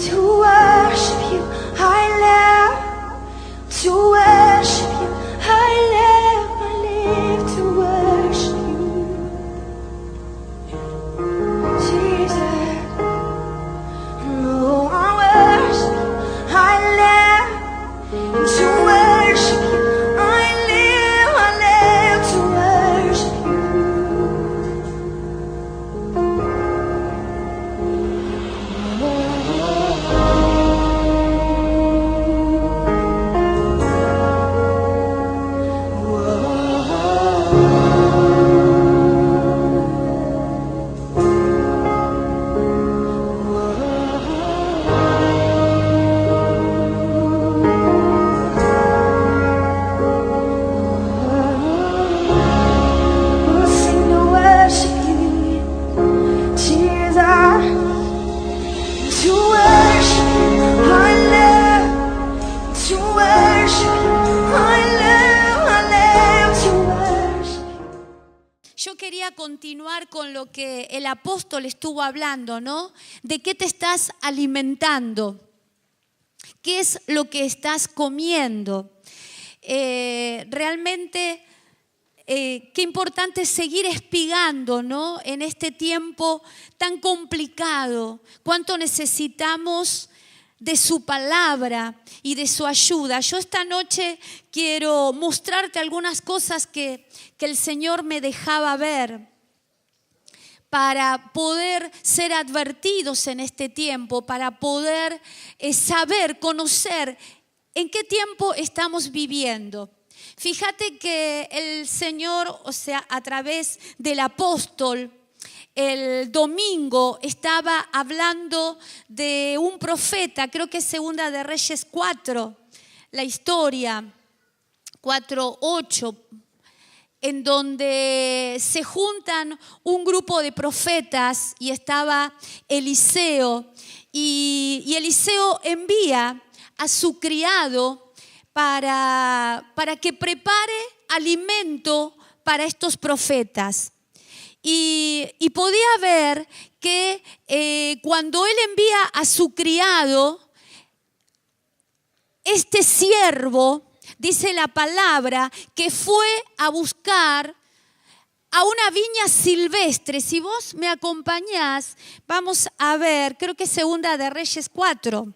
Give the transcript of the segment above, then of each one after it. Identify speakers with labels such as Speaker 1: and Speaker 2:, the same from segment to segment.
Speaker 1: to worship you. I live to worship you. I live to worship you. Jesus, oh, I worship you. I live to worship you. I live to worship you. Sing to worship you, Jesus. To worship you, I live. To worship you, I live to worship you.
Speaker 2: Yo quería continuar con lo que el apóstol estuvo hablando, ¿no? ¿De qué te estás alimentando? ¿Qué es lo que estás comiendo? Realmente, qué importante es seguir espigando, ¿no? En este tiempo tan complicado. Cuánto necesitamos de su palabra y de su ayuda. Yo esta noche quiero mostrarte algunas cosas que el Señor me dejaba ver para poder ser advertidos en este tiempo, para poder saber, conocer en qué tiempo estamos viviendo. Fíjate que el Señor, o sea, a través del apóstol, el domingo estaba hablando de un profeta, creo que es Segunda de Reyes 4, la historia 4:8, en donde se juntan un grupo de profetas y estaba Eliseo, y Eliseo envía a su criado para que prepare alimento para estos profetas. Y podía ver que cuando él envía a su criado, este siervo, dice la palabra, que fue a buscar a una viña silvestre. Si vos me acompañás, vamos a ver, creo que es Segunda de Reyes 4.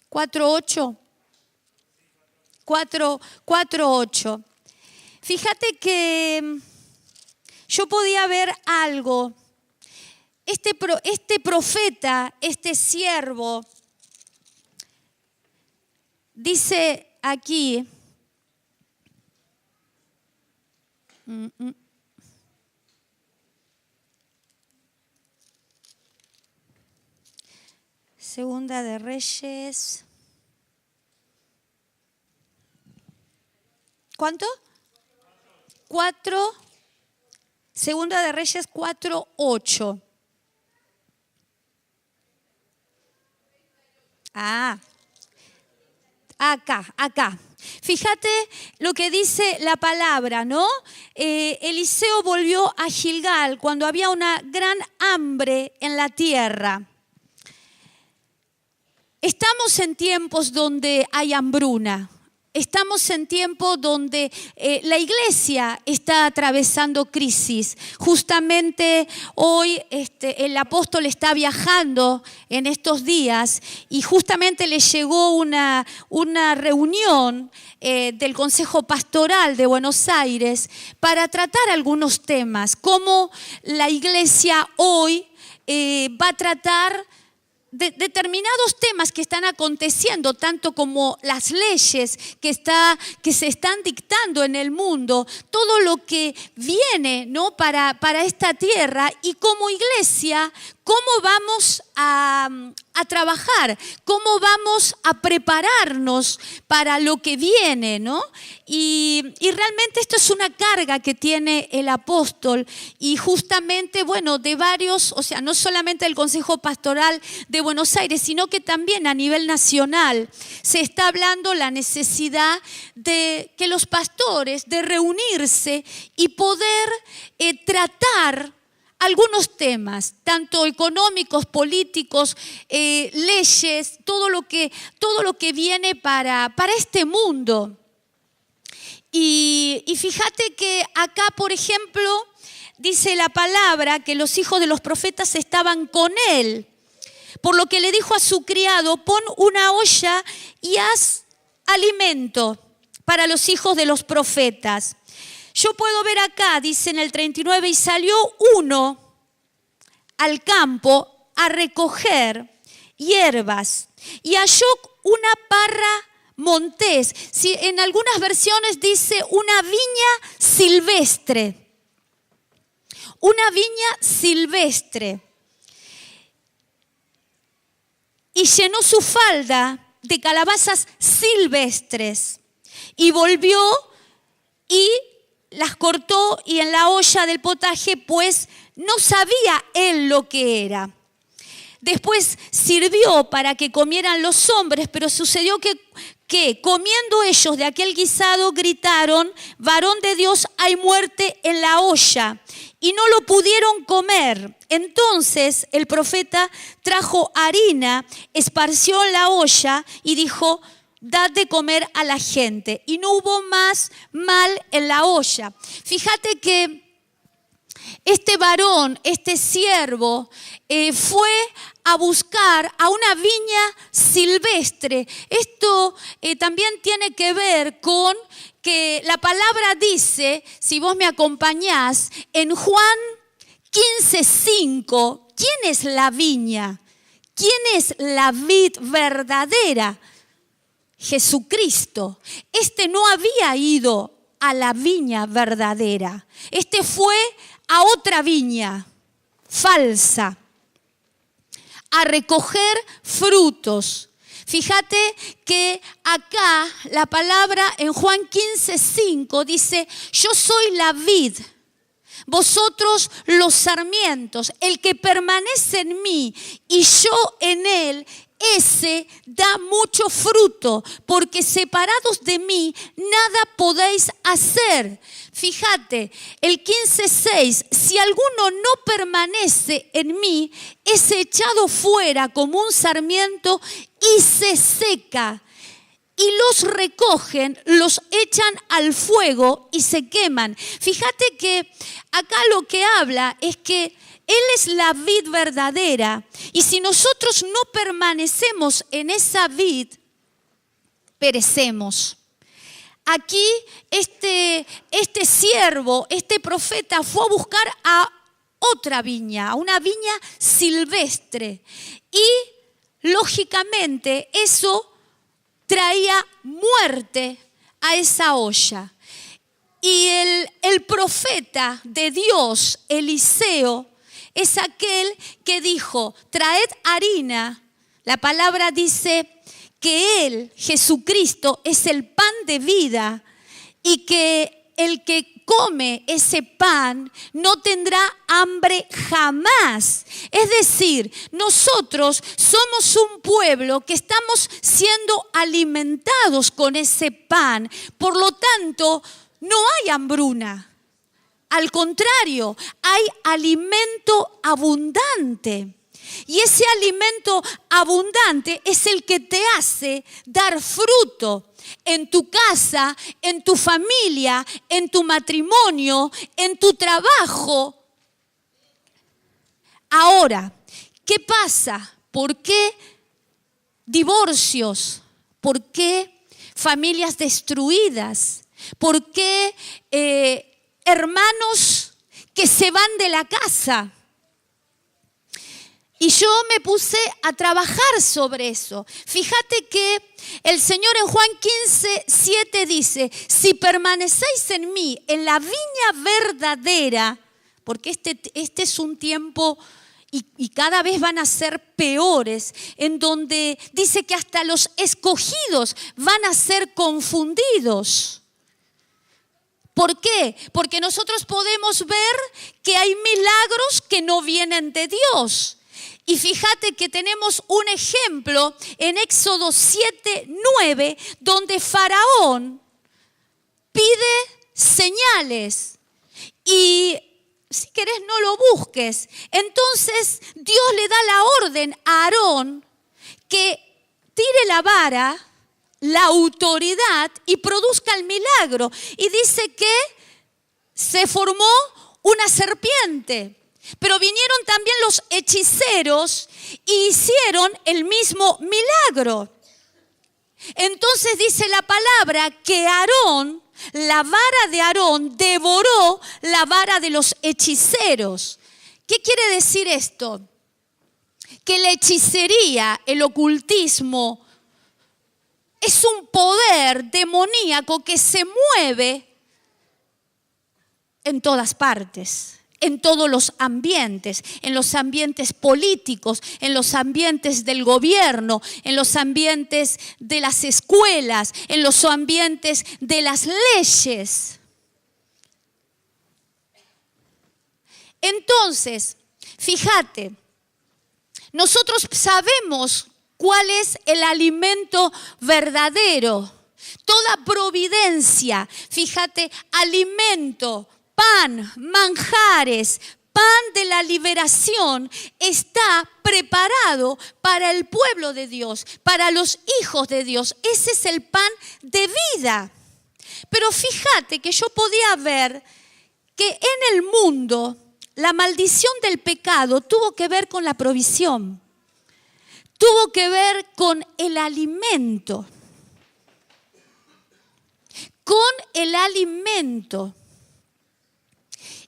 Speaker 2: 4:8. 4:8. Fíjate que yo podía ver algo. Este profeta, este siervo, dice aquí, Segunda de Reyes. ¿Cuánto? 4. Segunda de Reyes 4:8. Acá. Fíjate lo que dice la palabra, ¿no? Eliseo volvió a Gilgal cuando había una gran hambre en la tierra. Estamos en tiempos donde hay hambruna. Estamos en tiempos donde la iglesia está atravesando crisis. Justamente hoy el apóstol está viajando en estos días y justamente le llegó una reunión del Consejo Pastoral de Buenos Aires para tratar algunos temas. Cómo la iglesia hoy va a tratar de determinados temas que están aconteciendo, tanto como las leyes que se están dictando en el mundo, todo lo que viene, ¿no? para esta tierra, y como iglesia, cómo vamos a trabajar, cómo vamos a prepararnos para lo que viene, ¿no? Y realmente esto es una carga que tiene el apóstol, y justamente, bueno, de varios, o sea, no solamente del Consejo Pastoral de Buenos Aires, sino que también a nivel nacional se está hablando la necesidad de que los pastores, de reunirse y poder tratar algunos temas, tanto económicos, políticos, leyes, todo lo que viene para este mundo. Y fíjate que acá, por ejemplo, dice la palabra que los hijos de los profetas estaban con él, por lo que le dijo a su criado: pon una olla y haz alimento para los hijos de los profetas. Yo puedo ver acá, dice en el 39, y salió uno al campo a recoger hierbas y halló una parra montés. Si en algunas versiones dice una viña silvestre. Una viña silvestre. Y llenó su falda de calabazas silvestres. Y volvió y las cortó, y en la olla del potaje, pues no sabía él lo que era. Después sirvió para que comieran los hombres, pero sucedió que comiendo ellos de aquel guisado gritaron: varón de Dios, hay muerte en la olla. Y no lo pudieron comer. Entonces el profeta trajo harina, esparció en la olla y dijo: dad de comer a la gente. Y no hubo más mal en la olla. Fíjate que este varón, este siervo, fue a buscar a una viña silvestre. Esto también tiene que ver con que la palabra dice, si vos me acompañás, en Juan 15:5, ¿quién es la viña? ¿Quién es la vid verdadera? Jesucristo. Este no había ido a la viña verdadera. Este fue a otra viña falsa, a recoger frutos. Fíjate que acá la palabra en Juan 15:5 dice: yo soy la vid, vosotros los sarmientos. El que permanece en mí y yo en él, ese da mucho fruto, porque separados de mí nada podéis hacer. Fíjate, el 15:6, si alguno no permanece en mí, es echado fuera como un sarmiento y se seca. Y los recogen, los echan al fuego y se queman. Fíjate que acá lo que habla es que Él es la vid verdadera. Y si nosotros no permanecemos en esa vid, perecemos. Aquí este siervo, este profeta fue a buscar a otra viña, a una viña silvestre. Y lógicamente eso traía muerte a esa olla. Y el profeta de Dios, Eliseo, es aquel que dijo: traed harina. La palabra dice que Él, Jesucristo, es el pan de vida y que el que come ese pan no tendrá hambre jamás. Es decir, nosotros somos un pueblo que estamos siendo alimentados con ese pan. Por lo tanto, no hay hambruna. Al contrario, hay alimento abundante. Y ese alimento abundante es el que te hace dar fruto en tu casa, en tu familia, en tu matrimonio, en tu trabajo. Ahora, ¿qué pasa? ¿Por qué divorcios? ¿Por qué familias destruidas? ¿Por qué hermanos que se van de la casa? Y yo me puse a trabajar sobre eso. Fíjate que el Señor en Juan 15:7 dice: si permanecéis en mí, en la viña verdadera, porque este es un tiempo y cada vez van a ser peores, en donde dice que hasta los escogidos van a ser confundidos. ¿Por qué? Porque nosotros podemos ver que hay milagros que no vienen de Dios. Y fíjate que tenemos un ejemplo en Éxodo 7:9, donde Faraón pide señales. Y si querés querés no lo busques. Entonces Dios le da la orden a Aarón que tire la vara, la autoridad y produzca el milagro. Y dice que se formó una serpiente. Pero vinieron también los hechiceros y hicieron el mismo milagro. Entonces dice la palabra que Aarón, la vara de Aarón, devoró la vara de los hechiceros. ¿Qué quiere decir esto? Que la hechicería, el ocultismo, es un poder demoníaco que se mueve en todas partes. En todos los ambientes, en los ambientes políticos, en los ambientes del gobierno, en los ambientes de las escuelas, en los ambientes de las leyes. Entonces, fíjate, nosotros sabemos cuál es el alimento verdadero. Toda providencia, fíjate, alimento, pan, manjares, pan de la liberación está preparado para el pueblo de Dios, para los hijos de Dios. Ese es el pan de vida. Pero fíjate que yo podía ver que en el mundo la maldición del pecado tuvo que ver con la provisión, tuvo que ver con el alimento, con el alimento.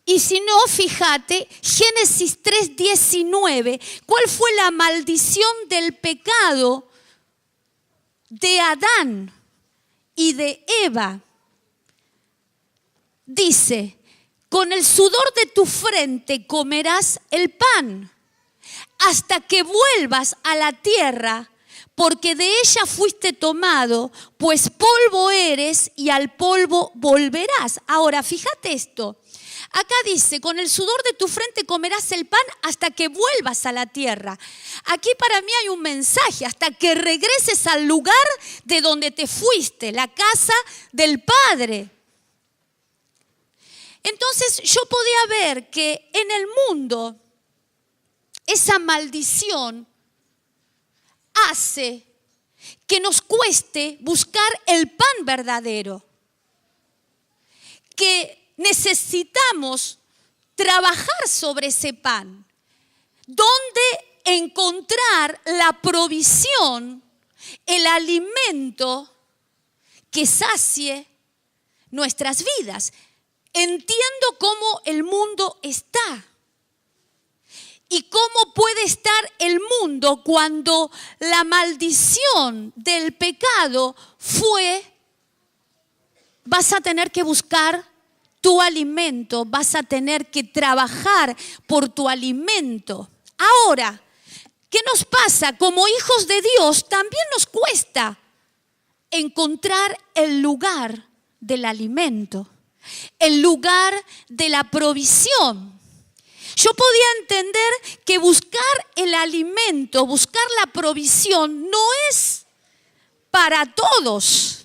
Speaker 2: Y si no, fíjate, Génesis 3:19, ¿cuál fue la maldición del pecado de Adán y de Eva? Dice, con el sudor de tu frente comerás el pan, hasta que vuelvas a la tierra, porque de ella fuiste tomado, pues polvo eres y al polvo volverás. Ahora, fíjate esto. Acá dice, con el sudor de tu frente comerás el pan hasta que vuelvas a la tierra. Aquí para mí hay un mensaje, hasta que regreses al lugar de donde te fuiste, la casa del Padre. Entonces yo podía ver que en el mundo esa maldición hace que nos cueste buscar el pan verdadero, que necesitamos trabajar sobre ese pan. ¿Dónde encontrar la provisión, el alimento que sacie nuestras vidas? Entiendo cómo el mundo está y cómo puede estar el mundo cuando la maldición del pecado fue: vas a tener que buscar tu alimento, vas a tener que trabajar por tu alimento. Ahora, ¿qué nos pasa? Como hijos de Dios también nos cuesta encontrar el lugar del alimento, el lugar de la provisión. Yo podía entender que buscar el alimento, buscar la provisión no es para todos.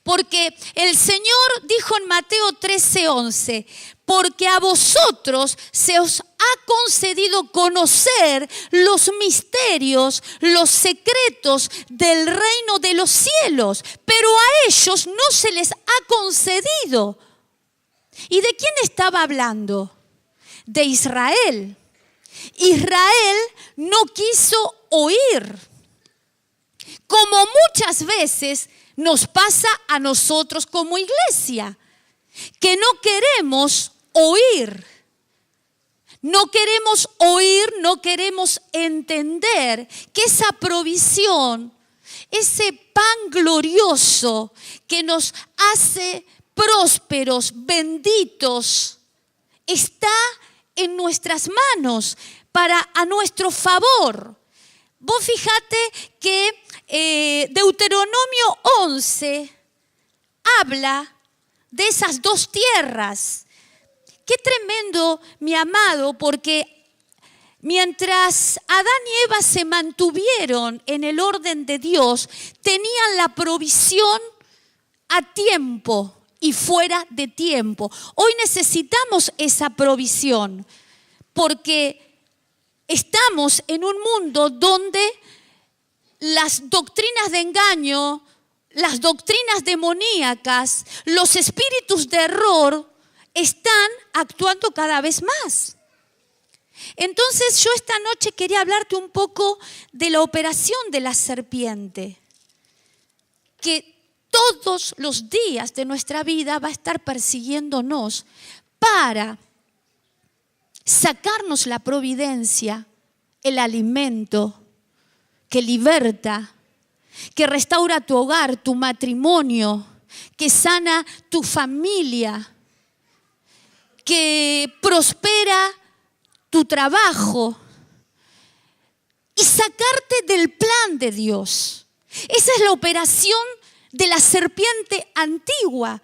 Speaker 2: Porque el Señor dijo en Mateo 13:11, porque a vosotros se os ha concedido conocer los misterios, los secretos del reino de los cielos, pero a ellos no se les ha concedido. ¿Y de quién estaba hablando? De Israel. Israel no quiso oír, como muchas veces nos pasa a nosotros como iglesia, que no queremos oír. No queremos oír, no queremos entender que esa provisión, ese pan glorioso que nos hace prósperos, benditos, está en nuestras manos a nuestro favor. Vos fíjate que Deuteronomio 11 habla de esas dos tierras. Qué tremendo, mi amado, porque mientras Adán y Eva se mantuvieron en el orden de Dios, tenían la provisión a tiempo y fuera de tiempo. Hoy necesitamos esa provisión porque estamos en un mundo donde las doctrinas de engaño, las doctrinas demoníacas, los espíritus de error están actuando cada vez más. Entonces yo esta noche quería hablarte un poco de la operación de la serpiente, que todos los días de nuestra vida va a estar persiguiéndonos para sacarnos la providencia, el alimento que liberta, que restaura tu hogar, tu matrimonio, que sana tu familia, que prospera tu trabajo y sacarte del plan de Dios. Esa es la operación de la serpiente antigua,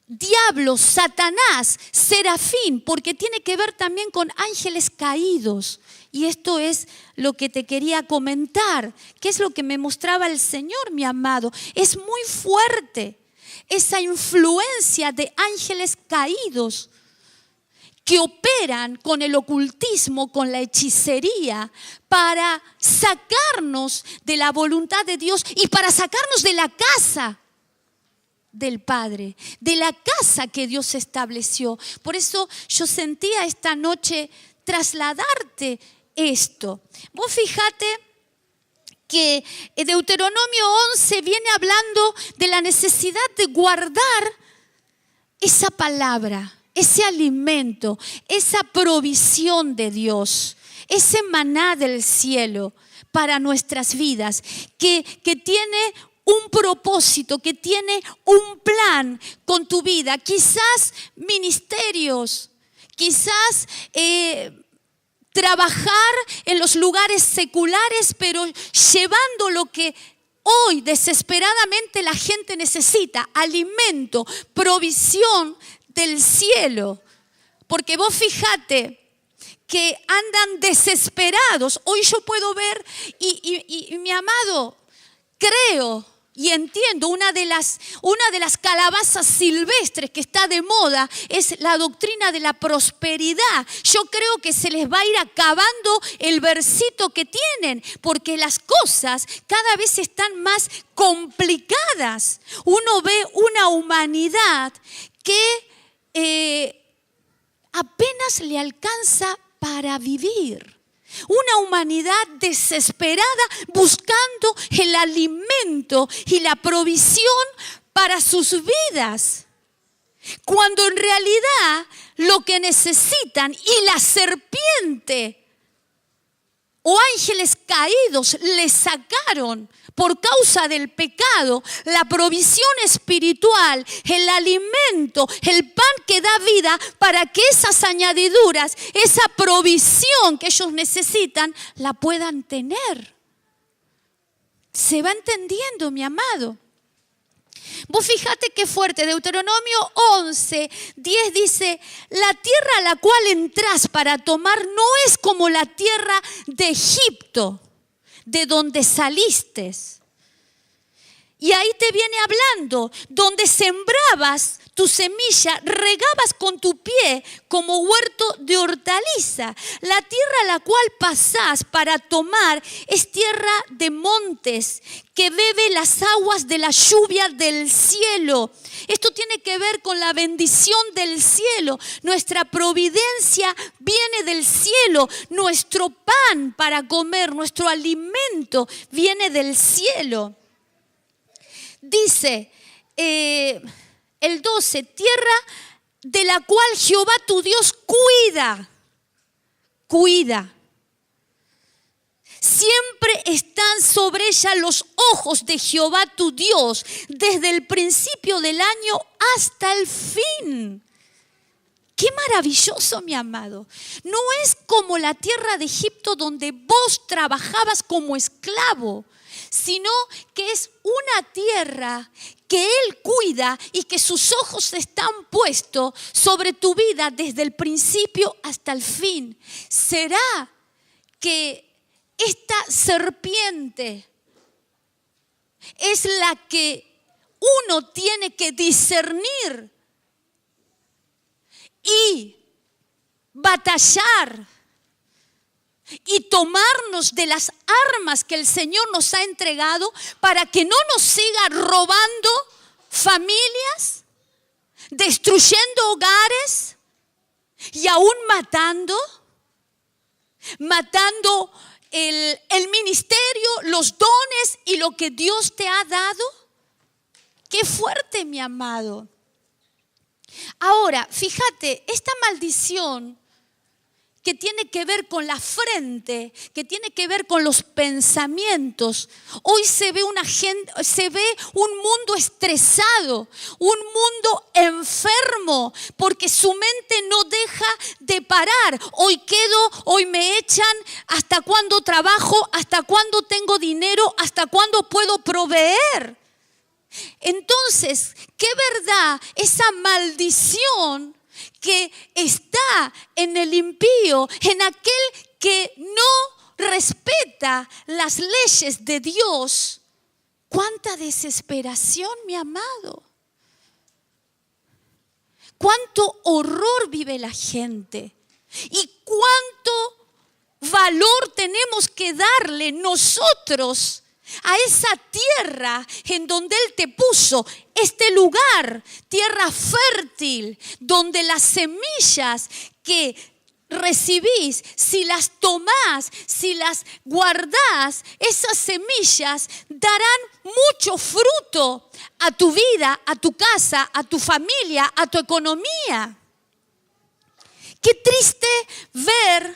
Speaker 2: diablo, Satanás, serafín, porque tiene que ver también con ángeles caídos. Y esto es lo que te quería comentar, que es lo que me mostraba el Señor, mi amado. Es muy fuerte esa influencia de ángeles caídos que operan con el ocultismo, con la hechicería, para sacarnos de la voluntad de Dios y para sacarnos de la casa del Padre, de la casa que Dios estableció. Por eso yo sentía esta noche trasladarte esto. Vos fíjate que Deuteronomio 11 viene hablando de la necesidad de guardar esa palabra, ese alimento, esa provisión de Dios, ese maná del cielo para nuestras vidas, que tiene un propósito, que tiene un plan con tu vida. Quizás ministerios, quizás trabajar en los lugares seculares, pero llevando lo que hoy desesperadamente la gente necesita: alimento, provisión del cielo. Porque vos fíjate que andan desesperados. Hoy yo puedo ver y mi amado, creo y entiendo, una de las calabazas silvestres que está de moda es la doctrina de la prosperidad. Yo creo que se les va a ir acabando el versito que tienen, porque las cosas cada vez están más complicadas. Uno ve una humanidad que apenas le alcanza para vivir. Una humanidad desesperada buscando el alimento y la provisión para sus vidas, cuando en realidad lo que necesitan, y la serpiente o ángeles caídos les sacaron por causa del pecado, la provisión espiritual, el alimento, el pan que da vida, para que esas añadiduras, esa provisión que ellos necesitan, la puedan tener. ¿Se va entendiendo, mi amado? Vos fíjate qué fuerte. Deuteronomio 11, 10 dice: la tierra a la cual entras para tomar no es como la tierra de Egipto, de donde saliste. Y ahí te viene hablando, donde sembrabas tu semilla, regabas con tu pie como huerto de hortaliza. La tierra a la cual pasás para tomar es tierra de montes, que bebe las aguas de la lluvia del cielo. Esto tiene que ver con la bendición del cielo. Nuestra providencia viene del cielo. Nuestro pan para comer, nuestro alimento viene del cielo. Dice el 12, tierra de la cual Jehová tu Dios cuida. Siempre están sobre ella los ojos de Jehová tu Dios, desde el principio del año hasta el fin. Qué maravilloso, mi amado. No es como la tierra de Egipto, donde vos trabajabas como esclavo, sino que es una tierra que Él cuida y que sus ojos están puestos sobre tu vida desde el principio hasta el fin. ¿Será que esta serpiente es la que uno tiene que discernir y batallar y tomarnos de las armas que el Señor nos ha entregado para que no nos siga robando familias, destruyendo hogares y aún matando el ministerio, los dones y lo que Dios te ha dado. Qué fuerte, mi amado. Ahora, fíjate, esta maldición que tiene que ver con la frente, que tiene que ver con los pensamientos. Hoy se ve un mundo estresado, un mundo enfermo, porque su mente no deja de parar. Hoy quedo, hoy me echan, ¿hasta cuándo trabajo? ¿Hasta cuándo tengo dinero? ¿Hasta cuándo puedo proveer? Entonces, ¿qué verdad esa maldición que está en el impío, en aquel que no respeta las leyes de Dios? ¡Cuánta desesperación, mi amado! ¡Cuánto horror vive la gente! ¿Y cuánto valor tenemos que darle nosotros a esa tierra en donde Él te puso, este lugar, tierra fértil, donde las semillas que recibís, si las tomás, si las guardás, esas semillas darán mucho fruto a tu vida, a tu casa, a tu familia, a tu economía. Qué triste ver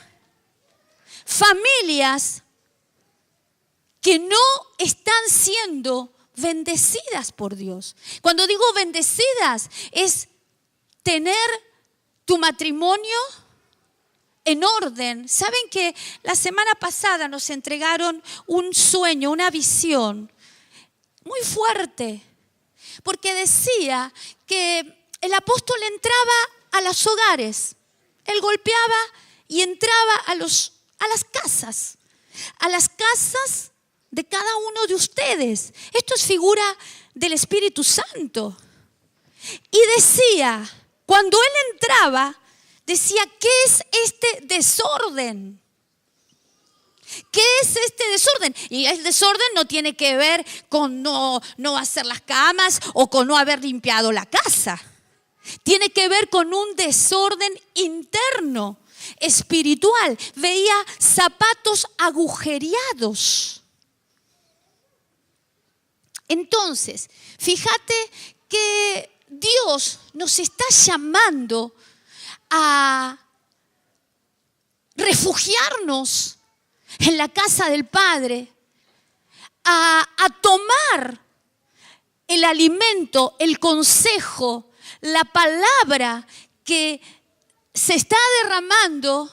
Speaker 2: familias que no están siendo bendecidas por Dios. Cuando digo bendecidas, es tener tu matrimonio en orden. Saben que la semana pasada nos entregaron un sueño, una visión muy fuerte, porque decía que el apóstol entraba a los hogares, él golpeaba y entraba a las casas de cada uno de ustedes. Esto es figura del Espíritu Santo. Y decía, cuando él entraba, decía, ¿qué es este desorden? ¿Qué es este desorden? Y el desorden no tiene que ver con no hacer las camas o con no haber limpiado la casa. Tiene que ver con un desorden interno, espiritual. Veía zapatos agujereados. Entonces, fíjate que Dios nos está llamando a refugiarnos en la casa del Padre, a tomar el alimento, el consejo, la palabra que se está derramando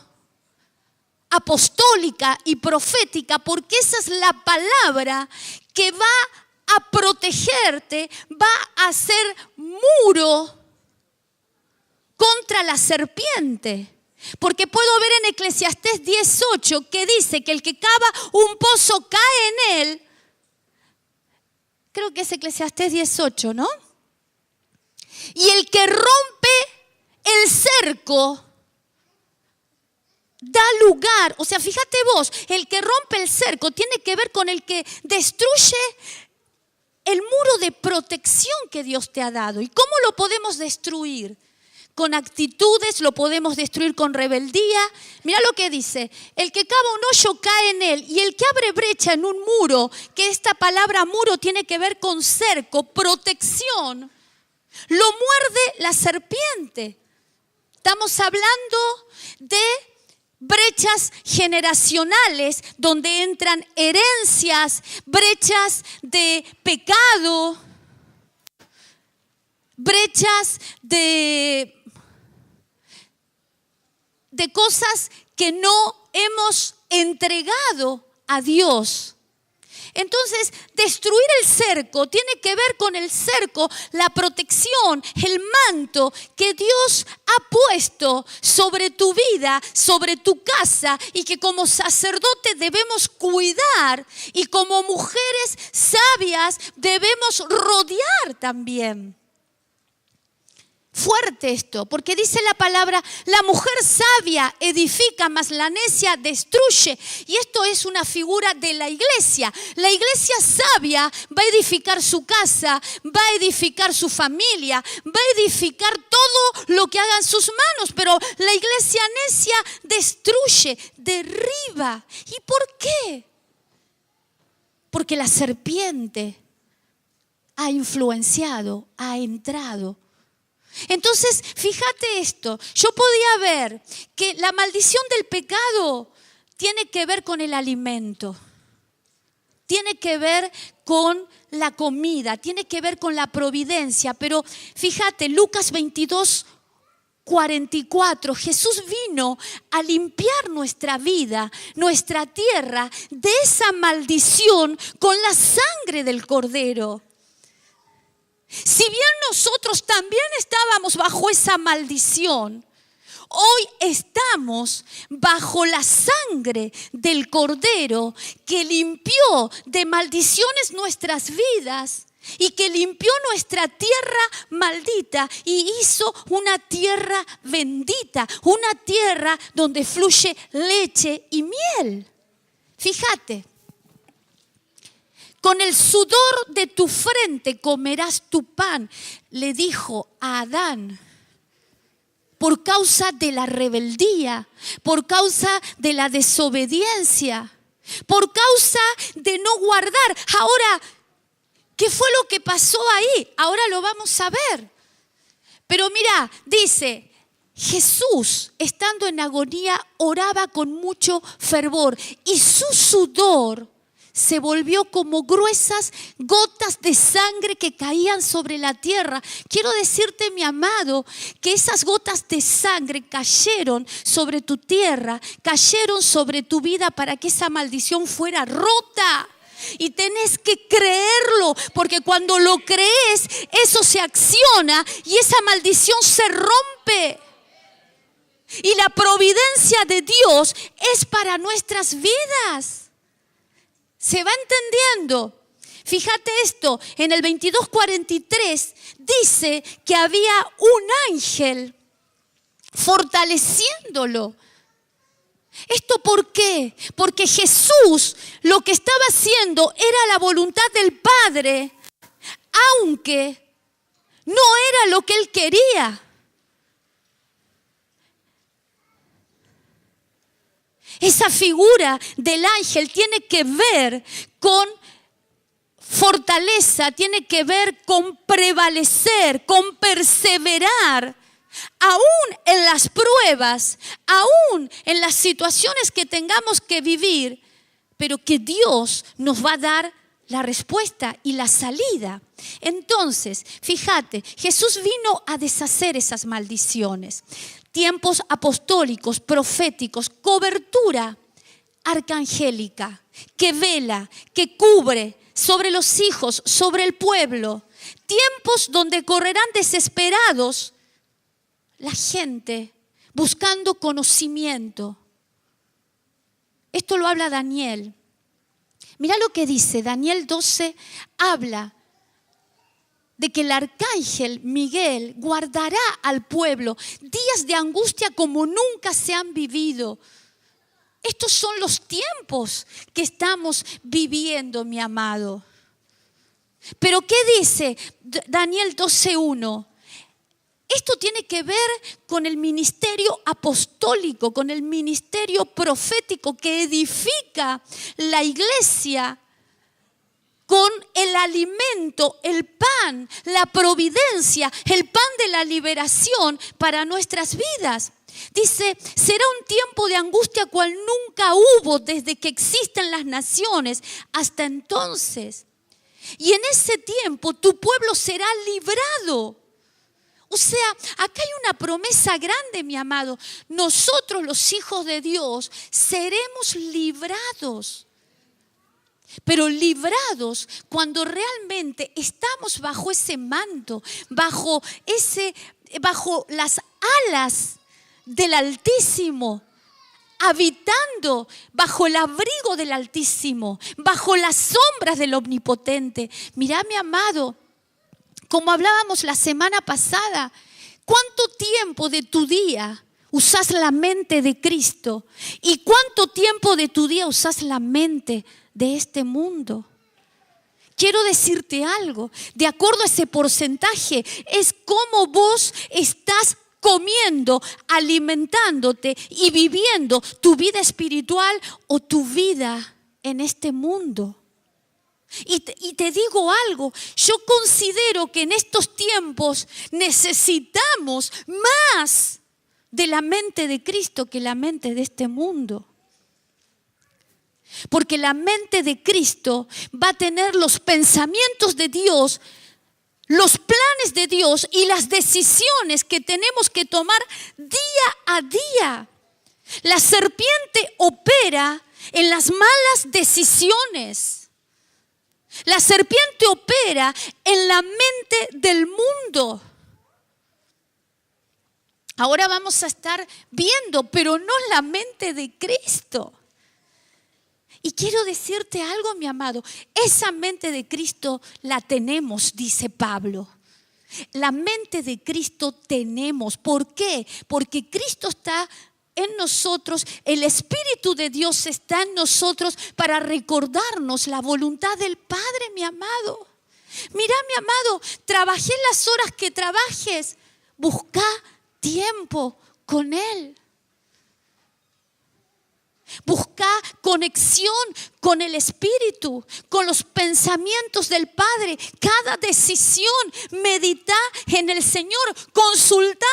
Speaker 2: apostólica y profética, porque esa es la palabra que va a protegerte, va a ser muro contra la serpiente. Porque puedo ver en Eclesiastés 10:8 que dice que el que cava un pozo cae en él. Creo que es Eclesiastés 10:8, ¿no? Y el que rompe el cerco da lugar. O sea, fíjate vos, el que rompe el cerco tiene que ver con el que destruye el muro de protección que Dios te ha dado. ¿Y cómo lo podemos destruir? Con actitudes, lo podemos destruir con rebeldía. Mira lo que dice, el que cava un hoyo cae en él, y el que abre brecha en un muro, que esta palabra muro tiene que ver con cerco, protección, lo muerde la serpiente. Estamos hablando de brechas generacionales donde entran herencias, brechas de pecado, brechas de cosas que no hemos entregado a Dios. Entonces, destruir el cerco tiene que ver con el cerco, la protección, el manto que Dios ha puesto sobre tu vida, sobre tu casa, y que como sacerdote debemos cuidar, y como mujeres sabias debemos rodear también. Fuerte esto, porque dice la palabra, la mujer sabia edifica, mas la necia destruye. Y esto es una figura de la iglesia. La iglesia sabia va a edificar su casa, va a edificar su familia, va a edificar todo lo que hagan sus manos. Pero la iglesia necia destruye, derriba. ¿Y por qué? Porque la serpiente ha influenciado, ha entrado. Entonces, fíjate esto, yo podía ver que la maldición del pecado tiene que ver con el alimento, tiene que ver con la comida, tiene que ver con la providencia, pero fíjate, Lucas 22:44, Jesús vino a limpiar nuestra vida, nuestra tierra, de esa maldición con la sangre del Cordero. Si bien nosotros también estábamos bajo esa maldición, hoy estamos bajo la sangre del Cordero que limpió de maldiciones nuestras vidas y que limpió nuestra tierra maldita y hizo una tierra bendita, una tierra donde fluye leche y miel. Fíjate. Con el sudor de tu frente comerás tu pan, le dijo a Adán, por causa de la rebeldía, por causa de la desobediencia, por causa de no guardar. Ahora, ¿qué fue lo que pasó ahí? Ahora lo vamos a ver. Pero mira, dice, Jesús, estando en agonía, oraba con mucho fervor y su sudor se volvió como gruesas gotas de sangre que caían sobre la tierra. Quiero decirte, mi amado, que esas gotas de sangre cayeron sobre tu tierra, cayeron sobre tu vida para que esa maldición fuera rota. Y tenés que creerlo, porque cuando lo crees, eso se acciona y esa maldición se rompe. Y la providencia de Dios es para nuestras vidas. ¿Se va entendiendo? Fíjate esto, en el 22:43 dice que había un ángel fortaleciéndolo. ¿Esto por qué? Porque Jesús lo que estaba haciendo era la voluntad del Padre, aunque no era lo que Él quería. Esa figura del ángel tiene que ver con fortaleza, tiene que ver con prevalecer, con perseverar, aún en las pruebas, aún en las situaciones que tengamos que vivir, pero que Dios nos va a dar la respuesta y la salida. Entonces, fíjate, Jesús vino a deshacer esas maldiciones. Tiempos apostólicos, proféticos, cobertura arcangélica que vela, que cubre sobre los hijos, sobre el pueblo. Tiempos donde correrán desesperados la gente buscando conocimiento. Esto lo habla Daniel. Mira lo que dice, Daniel 12 habla de que el arcángel Miguel guardará al pueblo días de angustia como nunca se han vivido. Estos son los tiempos que estamos viviendo, mi amado. Pero ¿qué dice Daniel 12:1? Esto tiene que ver con el ministerio apostólico, con el ministerio profético que edifica la iglesia con el alimento, el pan, la providencia, el pan de la liberación para nuestras vidas. Dice, será un tiempo de angustia cual nunca hubo desde que existen las naciones hasta entonces. Y en ese tiempo tu pueblo será librado. O sea, acá hay una promesa grande, mi amado. Nosotros, los hijos de Dios, seremos librados. pero librados cuando realmente estamos bajo ese manto, bajo las alas del Altísimo, habitando bajo el abrigo del Altísimo, bajo las sombras del Omnipotente. Mirá, mi amado, como hablábamos la semana pasada, ¿cuánto tiempo de tu día usas la mente de Cristo? ¿Y cuánto tiempo de tu día usas la mente de este mundo? Quiero decirte algo, de acuerdo a ese porcentaje, es como vos estás comiendo, alimentándote y viviendo tu vida espiritual o tu vida en este mundo. Y te digo algo, yo considero que en estos tiempos necesitamos más de la mente de Cristo que la mente de este mundo. Porque la mente de Cristo va a tener los pensamientos de Dios, los planes de Dios y las decisiones que tenemos que tomar día a día. La serpiente opera en las malas decisiones. La serpiente opera en la mente del mundo. Ahora vamos a estar viendo, pero no la mente de Cristo. Y quiero decirte algo, mi amado, esa mente de Cristo la tenemos, dice Pablo. La mente de Cristo tenemos. ¿Por qué? Porque Cristo está en nosotros, el Espíritu de Dios está en nosotros para recordarnos la voluntad del Padre, mi amado. Mira, mi amado, trabajé las horas que trabajes, busca tiempo con Él. Busca conexión con el Espíritu, con los pensamientos del Padre. Cada decisión, medita en el Señor, consulta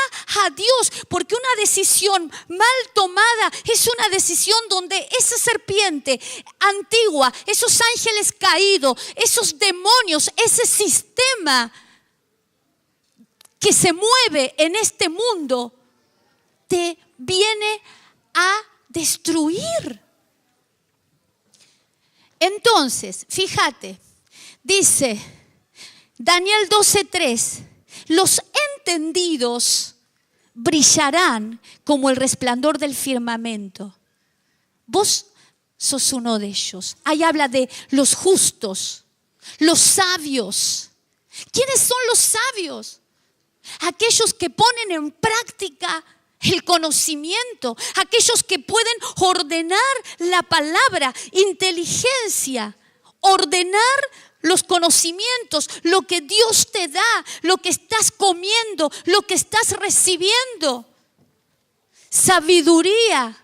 Speaker 2: a Dios, porque una decisión mal tomada es una decisión donde esa serpiente antigua, esos ángeles caídos, esos demonios, ese sistema que se mueve en este mundo, te viene a destruir. Entonces, fíjate, dice Daniel 12:3, los entendidos brillarán como el resplandor del firmamento. Vos sos uno de ellos. Ahí habla de los justos, los sabios. ¿Quiénes son los sabios? Aquellos que ponen en práctica el conocimiento, aquellos que pueden ordenar la palabra, inteligencia, ordenar los conocimientos, lo que Dios te da, lo que estás comiendo, lo que estás recibiendo. Sabiduría,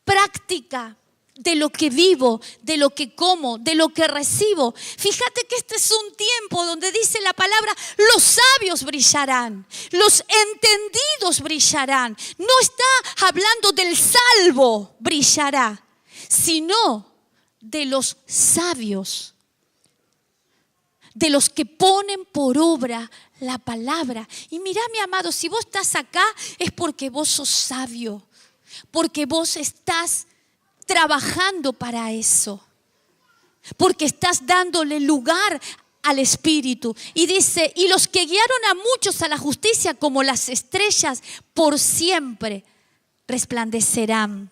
Speaker 2: práctica de lo que vivo, de lo que como, de lo que recibo. Fíjate que este es un tiempo donde dice la palabra, los sabios brillarán, los entendidos brillarán. No está hablando del salvo brillará, sino de los sabios, de los que ponen por obra la palabra. Y mira, mi amado, si vos estás acá es porque vos sos sabio, porque vos estás trabajando para eso, porque estás dándole lugar al Espíritu. Y dice, y los que guiaron a muchos a la justicia como las estrellas, por siempre resplandecerán.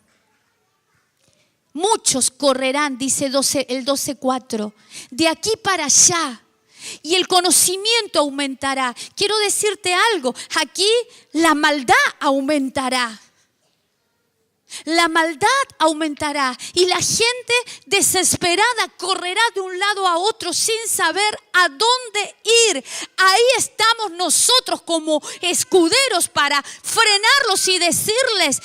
Speaker 2: Muchos correrán, dice el 12:4, de aquí para allá, y el conocimiento aumentará. Quiero decirte algo, aquí la maldad aumentará. La maldad aumentará y la gente desesperada correrá de un lado a otro sin saber a dónde ir. Ahí estamos nosotros como escuderos para frenarlos y decirles,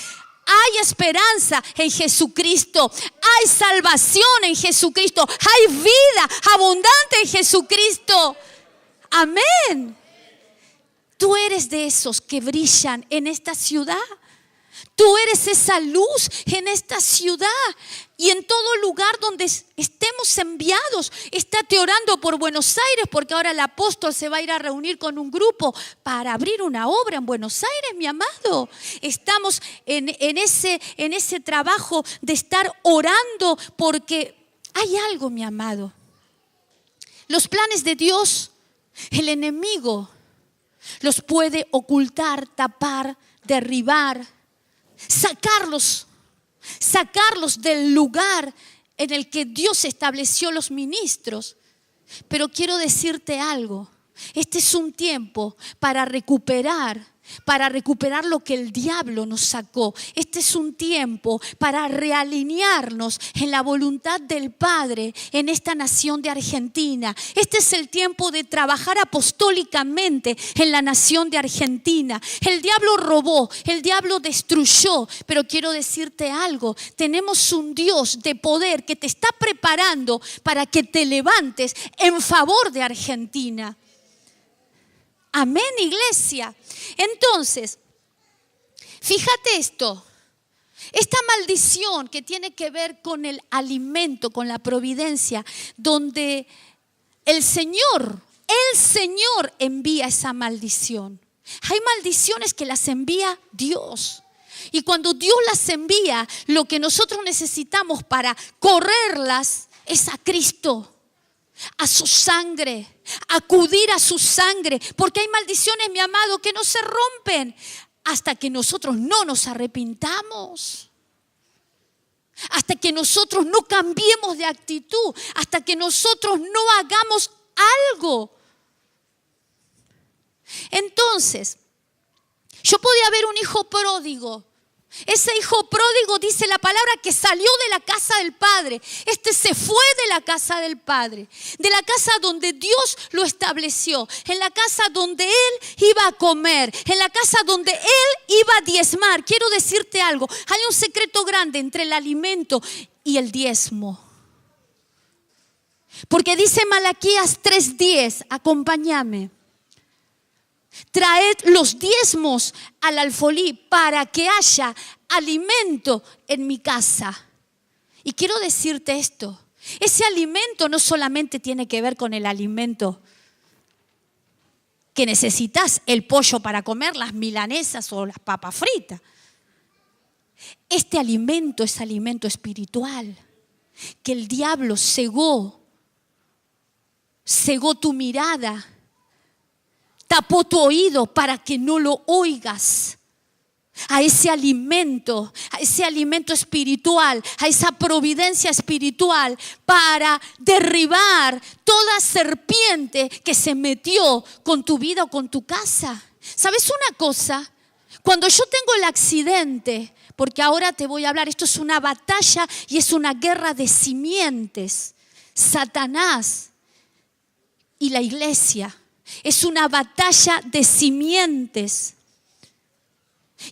Speaker 2: hay esperanza en Jesucristo, hay salvación en Jesucristo, hay vida abundante en Jesucristo. Amén. Tú eres de esos que brillan en esta ciudad. Tú eres esa luz en esta ciudad y en todo lugar donde estemos enviados. Estate orando por Buenos Aires, porque ahora el apóstol se va a ir a reunir con un grupo para abrir una obra en Buenos Aires, mi amado. Estamos en ese trabajo de estar orando porque hay algo, mi amado. Los planes de Dios, el enemigo los puede ocultar, tapar, derribar, sacarlos del lugar en el que Dios estableció los ministros. Pero quiero decirte algo, este es un tiempo para recuperar lo que el diablo nos sacó. Este es un tiempo para realinearnos en la voluntad del Padre en esta nación de Argentina. Este es el tiempo de trabajar apostólicamente en la nación de Argentina. El diablo robó, el diablo destruyó, pero quiero decirte algo, tenemos un Dios de poder que te está preparando para que te levantes en favor de Argentina. Amén, iglesia. Entonces, fíjate esto. Esta maldición que tiene que ver con el alimento, con la providencia, donde el Señor envía esa maldición. Hay maldiciones que las envía Dios. Y cuando Dios las envía, lo que nosotros necesitamos para correrlas es a Cristo, a su sangre, acudir a su sangre, porque hay maldiciones, mi amado, que no se rompen hasta que nosotros no nos arrepintamos, hasta que nosotros no cambiemos de actitud, hasta que nosotros no hagamos algo. Entonces, yo podía ver un hijo pródigo. Ese hijo pródigo, dice la palabra, que salió de la casa del Padre. Este se fue de la casa del Padre, de la casa donde Dios lo estableció, en la casa donde él iba a comer, en la casa donde él iba a diezmar. Quiero decirte algo, hay un secreto grande entre el alimento y el diezmo. Porque dice Malaquías 3:10, acompáñame. Traed los diezmos al alfolí para que haya alimento en mi casa. Y quiero decirte esto, ese alimento no solamente tiene que ver con el alimento que necesitas, el pollo para comer, las milanesas o las papas fritas. Este alimento es alimento espiritual, que el diablo cegó tu mirada, tapó tu oído para que no lo oigas. A ese alimento espiritual, a esa providencia espiritual para derribar toda serpiente que se metió con tu vida o con tu casa. ¿Sabes una cosa? Cuando yo tengo el accidente, porque ahora te voy a hablar, esto es una batalla y es una guerra de simientes. Satanás y la iglesia. Es una batalla de simientes.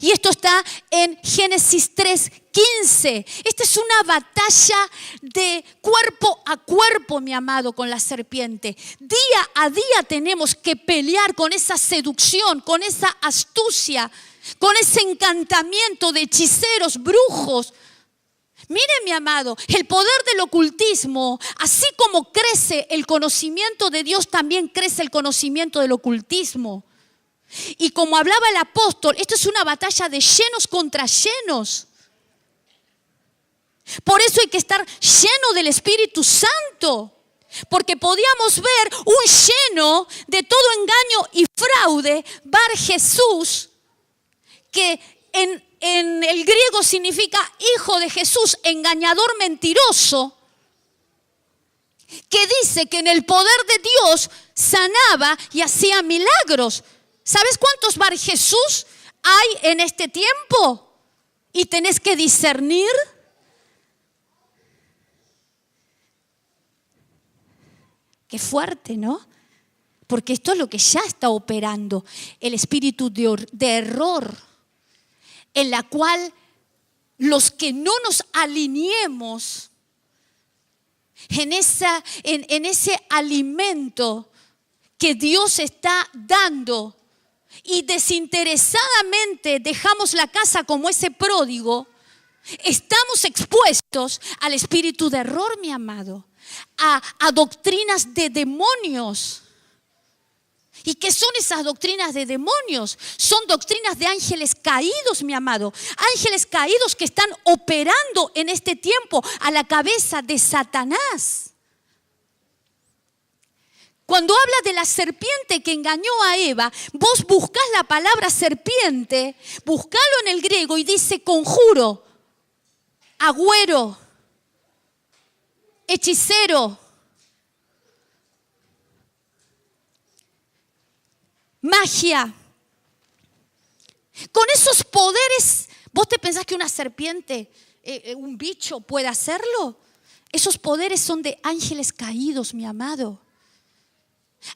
Speaker 2: Y esto está en Génesis 3:15. Esta es una batalla de cuerpo a cuerpo, mi amado, con la serpiente. Día a día tenemos que pelear con esa seducción, con esa astucia, con ese encantamiento de hechiceros, brujos. Mire, mi amado, el poder del ocultismo, así como crece el conocimiento de Dios, también crece el conocimiento del ocultismo. Y como hablaba el apóstol, esto es una batalla de llenos contra llenos. Por eso hay que estar lleno del Espíritu Santo, porque podíamos ver un lleno de todo engaño y fraude, Bar Jesús, que en el griego significa hijo de Jesús, engañador mentiroso, que dice que en el poder de Dios sanaba y hacía milagros. ¿Sabes cuántos Bar Jesús hay en este tiempo? Y tenés que discernir. Qué fuerte, ¿no? Porque esto es lo que ya está operando, el espíritu de error, en la cual los que no nos alineemos en ese alimento que Dios está dando y desinteresadamente dejamos la casa como ese pródigo, estamos expuestos al espíritu de error, mi amado, a doctrinas de demonios. ¿Y qué son esas doctrinas de demonios? Son doctrinas de ángeles caídos, mi amado. Ángeles caídos que están operando en este tiempo a la cabeza de Satanás. Cuando habla de la serpiente que engañó a Eva, vos buscás la palabra serpiente, buscalo en el griego y dice conjuro, agüero, hechicero, magia. Con esos poderes, ¿vos te pensás que una serpiente, un bicho puede hacerlo? Esos poderes son de ángeles caídos, mi amado.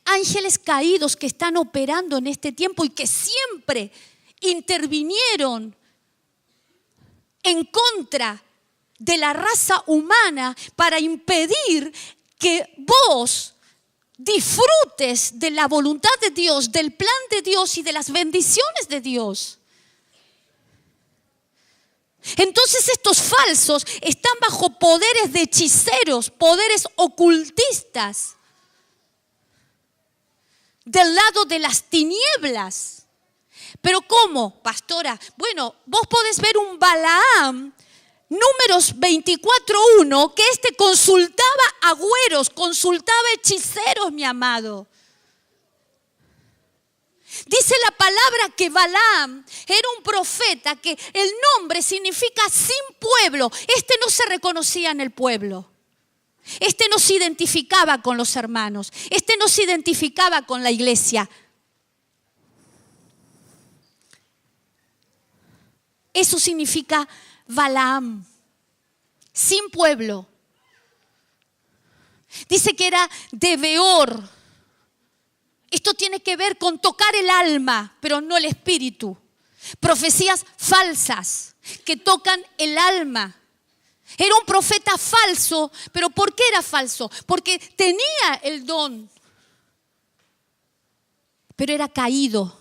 Speaker 2: Ángeles caídos que están operando en este tiempo y que siempre intervinieron en contra de la raza humana para impedir que vos disfrutes de la voluntad de Dios, del plan de Dios y de las bendiciones de Dios. Entonces estos falsos están bajo poderes de hechiceros, poderes ocultistas, del lado de las tinieblas. ¿Pero cómo, pastora? Bueno, vos podés ver un Balaam, Números 24:1, que consultaba agüeros, consultaba hechiceros, mi amado. Dice la palabra que Balaam era un profeta, que el nombre significa sin pueblo. No se reconocía en el pueblo. No se identificaba con los hermanos. No se identificaba con la iglesia. Eso significa Balaam, sin pueblo. Dice que era de Beor. Esto tiene que ver con tocar el alma, pero no el espíritu. Profecías falsas que tocan el alma. Era un profeta falso, pero ¿por qué era falso? Porque tenía el don, pero era caído.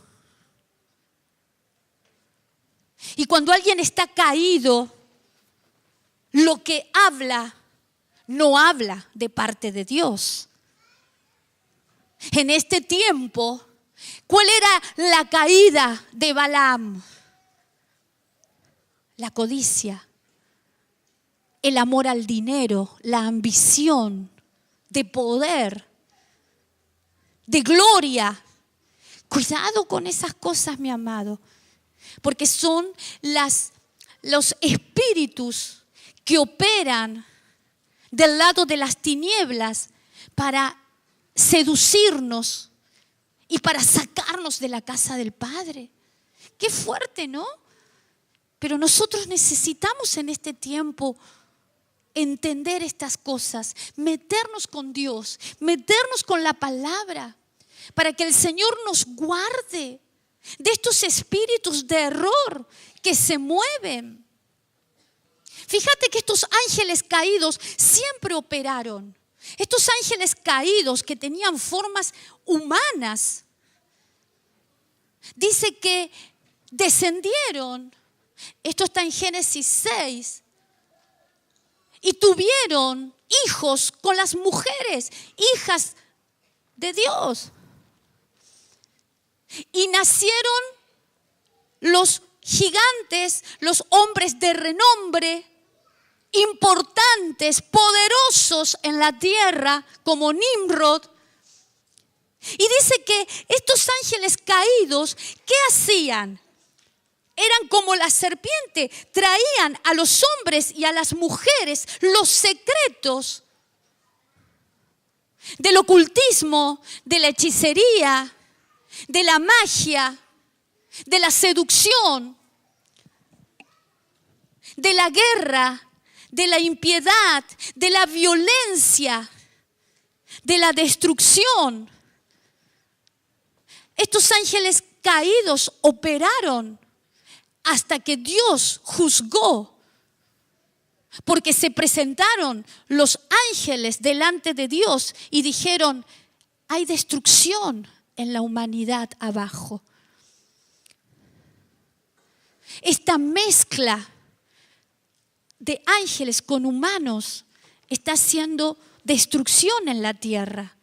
Speaker 2: Y cuando alguien está caído, lo que habla, no habla de parte de Dios. En este tiempo, ¿cuál era la caída de Balaam? La codicia, el amor al dinero, la ambición de poder, de gloria. Cuidado con esas cosas, mi amado, porque son los espíritus que operan del lado de las tinieblas para seducirnos y para sacarnos de la casa del Padre. Qué fuerte, ¿no? Pero nosotros necesitamos en este tiempo entender estas cosas, meternos con Dios, meternos con la palabra, para que el Señor nos guarde de estos espíritus de error que se mueven. Fíjate que estos ángeles caídos siempre operaron. Estos ángeles caídos que tenían formas humanas, dice que descendieron, esto está en Génesis 6, y tuvieron hijos con las mujeres, hijas de Dios. Y nacieron los gigantes, los hombres de renombre, importantes, poderosos en la tierra, como Nimrod. Y dice que estos ángeles caídos, ¿qué hacían? Eran como la serpiente, traían a los hombres y a las mujeres los secretos del ocultismo, de la hechicería, de la magia, de la seducción, de la guerra, de la impiedad, de la violencia, de la destrucción. Estos ángeles caídos operaron hasta que Dios juzgó, porque se presentaron los ángeles delante de Dios y dijeron: hay destrucción en la humanidad abajo. Esta mezcla de ángeles con humanos está haciendo destrucción en la tierra.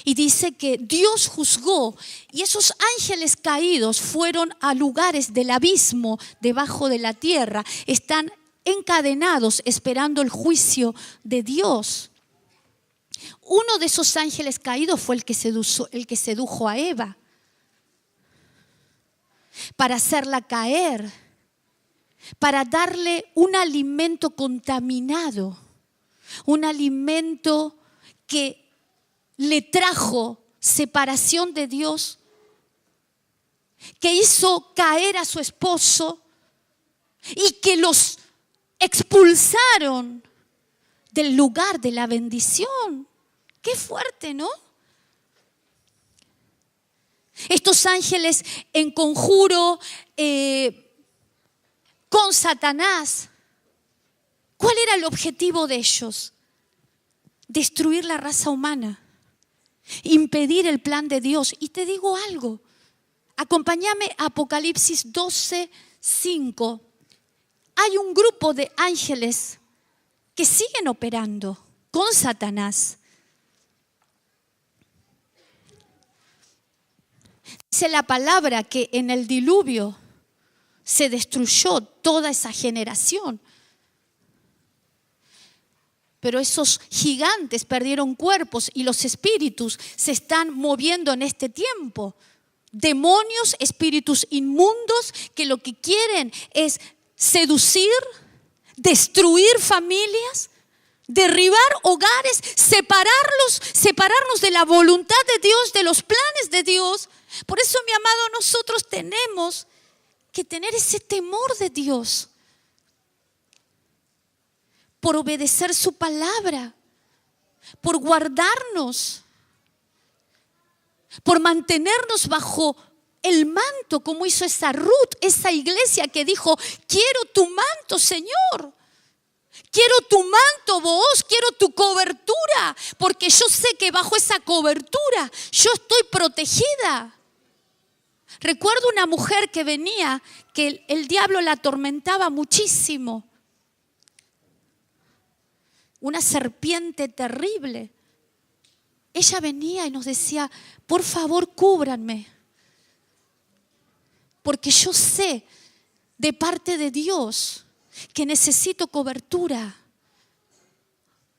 Speaker 2: Y dice que Dios juzgó y esos ángeles caídos fueron a lugares del abismo debajo de la tierra. Están encadenados esperando el juicio de Dios. Uno de esos ángeles caídos fue el que sedujo a Eva para hacerla caer, para darle un alimento contaminado, un alimento que le trajo separación de Dios, que hizo caer a su esposo y que los expulsaron del lugar de la bendición. Qué fuerte, ¿no? Estos ángeles en conjuro con Satanás. ¿Cuál era el objetivo de ellos? Destruir la raza humana, impedir el plan de Dios. Y te digo algo, acompáñame a Apocalipsis 12:5. Hay un grupo de ángeles que siguen operando con Satanás. Dice la palabra que en el diluvio se destruyó toda esa generación. Pero esos gigantes perdieron cuerpos y los espíritus se están moviendo en este tiempo. Demonios, espíritus inmundos que lo que quieren es seducir, destruir familias, derribar hogares, separarnos de la voluntad de Dios, de los planes de Dios. Por eso, mi amado, nosotros tenemos que tener ese temor de Dios, por obedecer su palabra, por guardarnos, por mantenernos bajo el manto, como hizo esa Ruth, esa iglesia que dijo: quiero tu manto, Señor. Quiero tu manto, Booz, quiero tu cobertura, porque yo sé que bajo esa cobertura yo estoy protegida. Recuerdo una mujer que venía, que el diablo la atormentaba muchísimo. Una serpiente terrible. Ella venía y nos decía: por favor, cúbranme, porque yo sé de parte de Dios que necesito cobertura,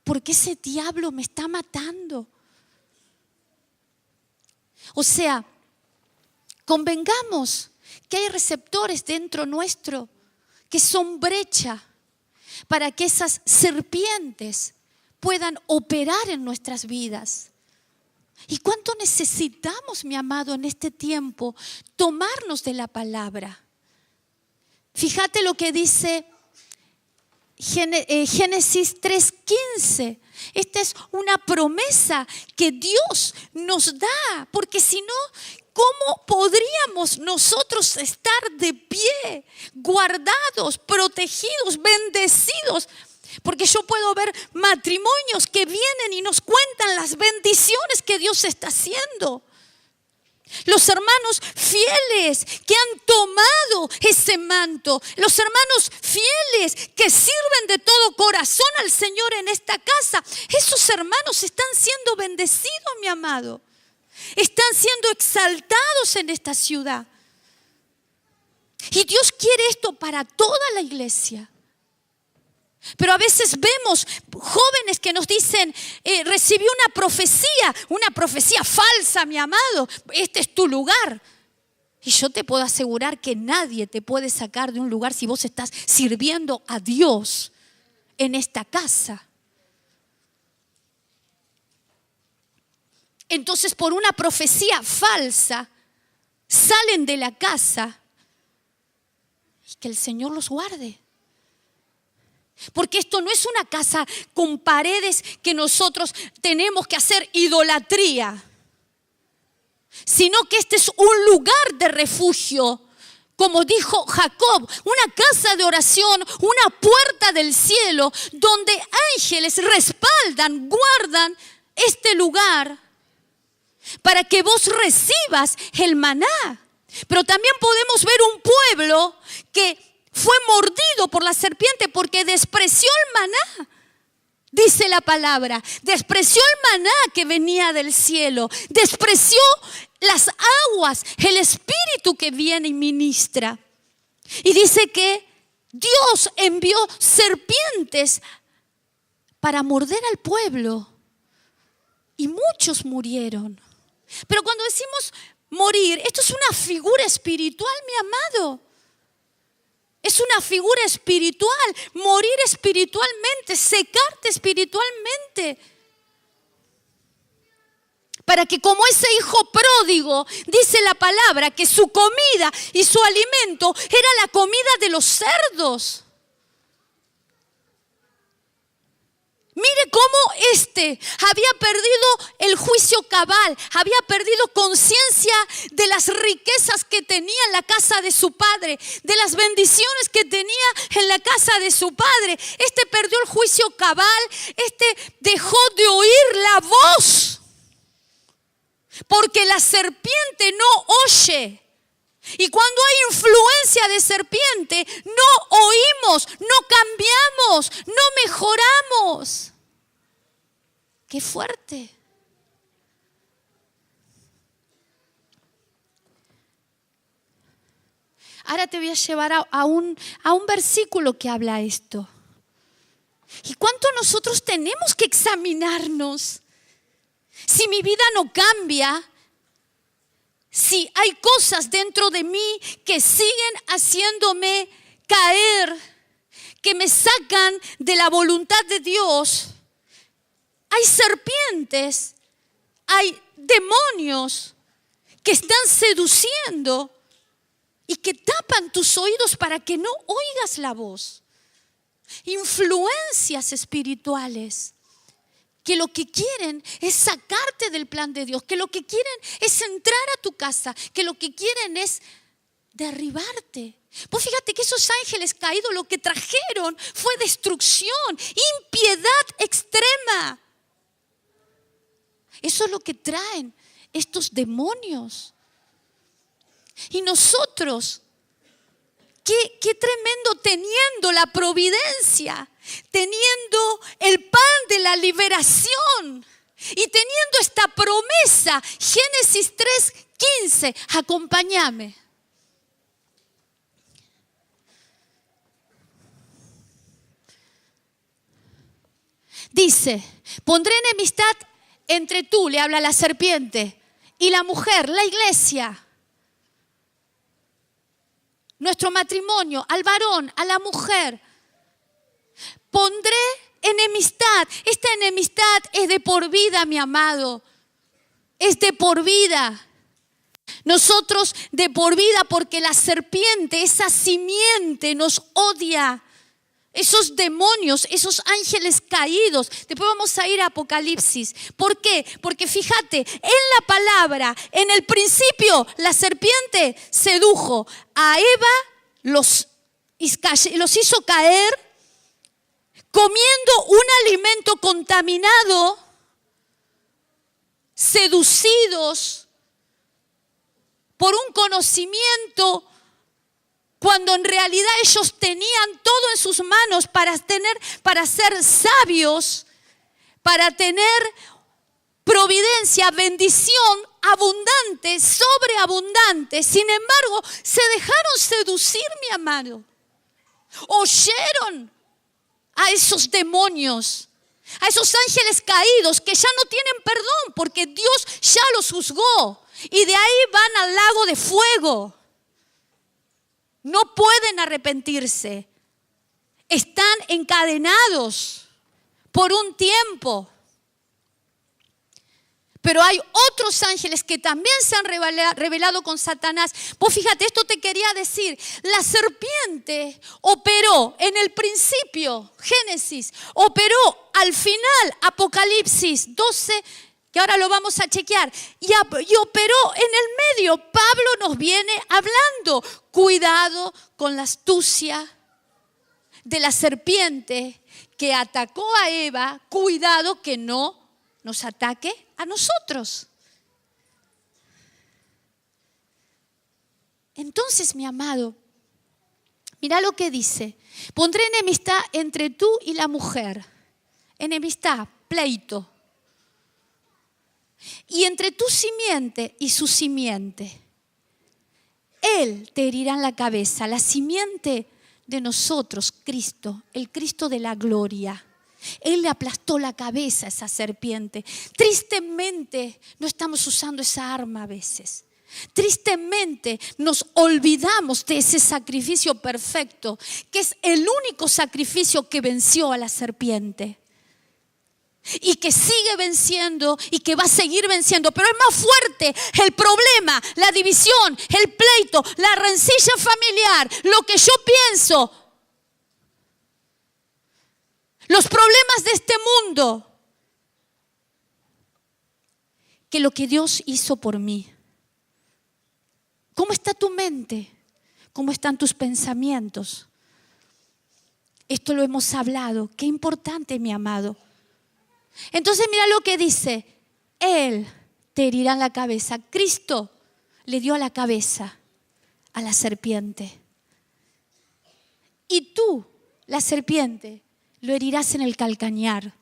Speaker 2: porque ese diablo me está matando. O sea, convengamos que hay receptores dentro nuestro que son brecha para que esas serpientes puedan operar en nuestras vidas. ¿Y cuánto necesitamos, mi amado, en este tiempo tomarnos de la palabra? Fíjate lo que dice Génesis 3:15. Esta es una promesa que Dios nos da, porque si no, ¿cómo podríamos nosotros estar de pie, guardados, protegidos, bendecidos? Porque yo puedo ver matrimonios que vienen y nos cuentan las bendiciones que Dios está haciendo. Los hermanos fieles que han tomado ese manto, los hermanos fieles que sirven de todo corazón al Señor en esta casa, esos hermanos están siendo bendecidos, mi amado. Están siendo exaltados en esta ciudad. Y Dios quiere esto para toda la iglesia. Pero a veces vemos jóvenes que nos dicen: recibí una profecía falsa, mi amado, este es tu lugar. Y yo te puedo asegurar que nadie te puede sacar de un lugar si vos estás sirviendo a Dios en esta casa. Entonces, por una profecía falsa, salen de la casa, y que el Señor los guarde. Porque esto no es una casa con paredes que nosotros tenemos que hacer idolatría, sino que este es un lugar de refugio. Como dijo Jacob, una casa de oración, una puerta del cielo donde ángeles respaldan, guardan este lugar para que vos recibas el maná. Pero también podemos ver un pueblo que fue mordido por la serpiente porque despreció el maná. dice la palabra. Despreció el maná que venía del cielo. Despreció las aguas, el espíritu que viene y ministra. Y dice que Dios envió serpientes para morder al pueblo. Y muchos murieron. Pero cuando decimos morir, esto es una figura espiritual, mi amado. Es una figura espiritual, morir espiritualmente, secarte espiritualmente. Para que como ese hijo pródigo, dice la palabra, que su comida y su alimento era la comida de los cerdos. Mire cómo había perdido el juicio cabal, había perdido conciencia de las riquezas que tenía en la casa de su padre, de las bendiciones que tenía en la casa de su padre. Perdió el juicio cabal, dejó de oír la voz, porque la serpiente no oye. Y cuando hay influencia de serpiente, no oímos, no cambiamos, no mejoramos. ¡Qué fuerte! Ahora te voy a llevar a un versículo que habla esto. ¿Y cuánto nosotros tenemos que examinarnos? Si mi vida no cambia, si hay cosas dentro de mí que siguen haciéndome caer, que me sacan de la voluntad de Dios, hay serpientes, hay demonios que están seduciendo y que tapan tus oídos para que no oigas la voz. Influencias espirituales que lo que quieren es sacarte del plan de Dios, que lo que quieren es entrar a tu casa, que lo que quieren es derribarte. Pues fíjate que esos ángeles caídos lo que trajeron fue destrucción, impiedad extrema. Eso es lo que traen estos demonios. Y nosotros, qué tremendo, teniendo la providencia, teniendo el pan de la liberación y teniendo esta promesa. Génesis 3:15, acompáñame. Dice, pondré enemistad entre tú, le habla la serpiente, y la mujer, la iglesia. Nuestro matrimonio, al varón, a la mujer. Pondré enemistad. Esta enemistad es de por vida, mi amado. Es de por vida. Nosotros de por vida, porque la serpiente, esa simiente, nos odia. Esos demonios, esos ángeles caídos. Después vamos a ir a Apocalipsis. ¿Por qué? Porque fíjate, en la palabra, en el principio, la serpiente sedujo a Eva, los hizo caer comiendo un alimento contaminado, seducidos por un conocimiento, cuando en realidad ellos tenían todo en sus manos para ser sabios, para tener providencia, bendición abundante, sobreabundante. Sin embargo, se dejaron seducir, mi amado. Oyeron a esos demonios, a esos ángeles caídos que ya no tienen perdón porque Dios ya los juzgó. Y de ahí van al lago de fuego. No pueden arrepentirse. Están encadenados por un tiempo. Pero hay otros ángeles que también se han rebelado con Satanás. Pues fíjate, esto te quería decir. La serpiente operó en el principio, Génesis, operó al final, Apocalipsis 12, que ahora lo vamos a chequear, y operó en el medio. Pablo nos viene hablando. Cuidado con la astucia de la serpiente que atacó a Eva. Cuidado que no nos ataque a nosotros. Entonces, mi amado, mira lo que dice. Pondré enemistad entre tú y la mujer, enemistad, pleito. Y entre tu simiente y su simiente, Él te herirá en la cabeza. La simiente de nosotros, Cristo, el Cristo de la gloria. Él le aplastó la cabeza a esa serpiente. Tristemente no estamos usando esa arma a veces. Tristemente nos olvidamos de ese sacrificio perfecto, que es el único sacrificio que venció a la serpiente. Y que sigue venciendo y que va a seguir venciendo. Pero es más fuerte el problema, la división, el pleito, la rencilla familiar, lo que yo pienso, los problemas de este mundo, que lo que Dios hizo por mí. ¿Cómo está tu mente? ¿Cómo están tus pensamientos? Esto lo hemos hablado. Qué importante, mi amado. Entonces mira lo que dice. Él te herirá en la cabeza. Cristo le dio a la cabeza a la serpiente. Y tú, la serpiente, lo herirás en el calcañar.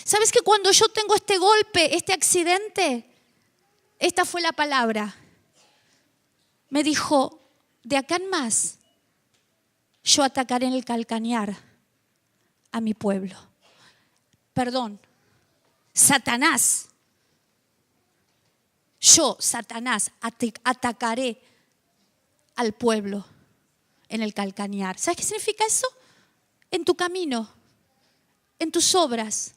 Speaker 2: ¿Sabes que cuando yo tengo este golpe, este accidente, esta fue la palabra? Me dijo, de acá en más, yo atacaré en el calcañar a mi pueblo. Perdón, Satanás. Yo, Satanás, atacaré al pueblo en el calcañar. ¿Sabes qué significa eso? En tu camino, en tus obras.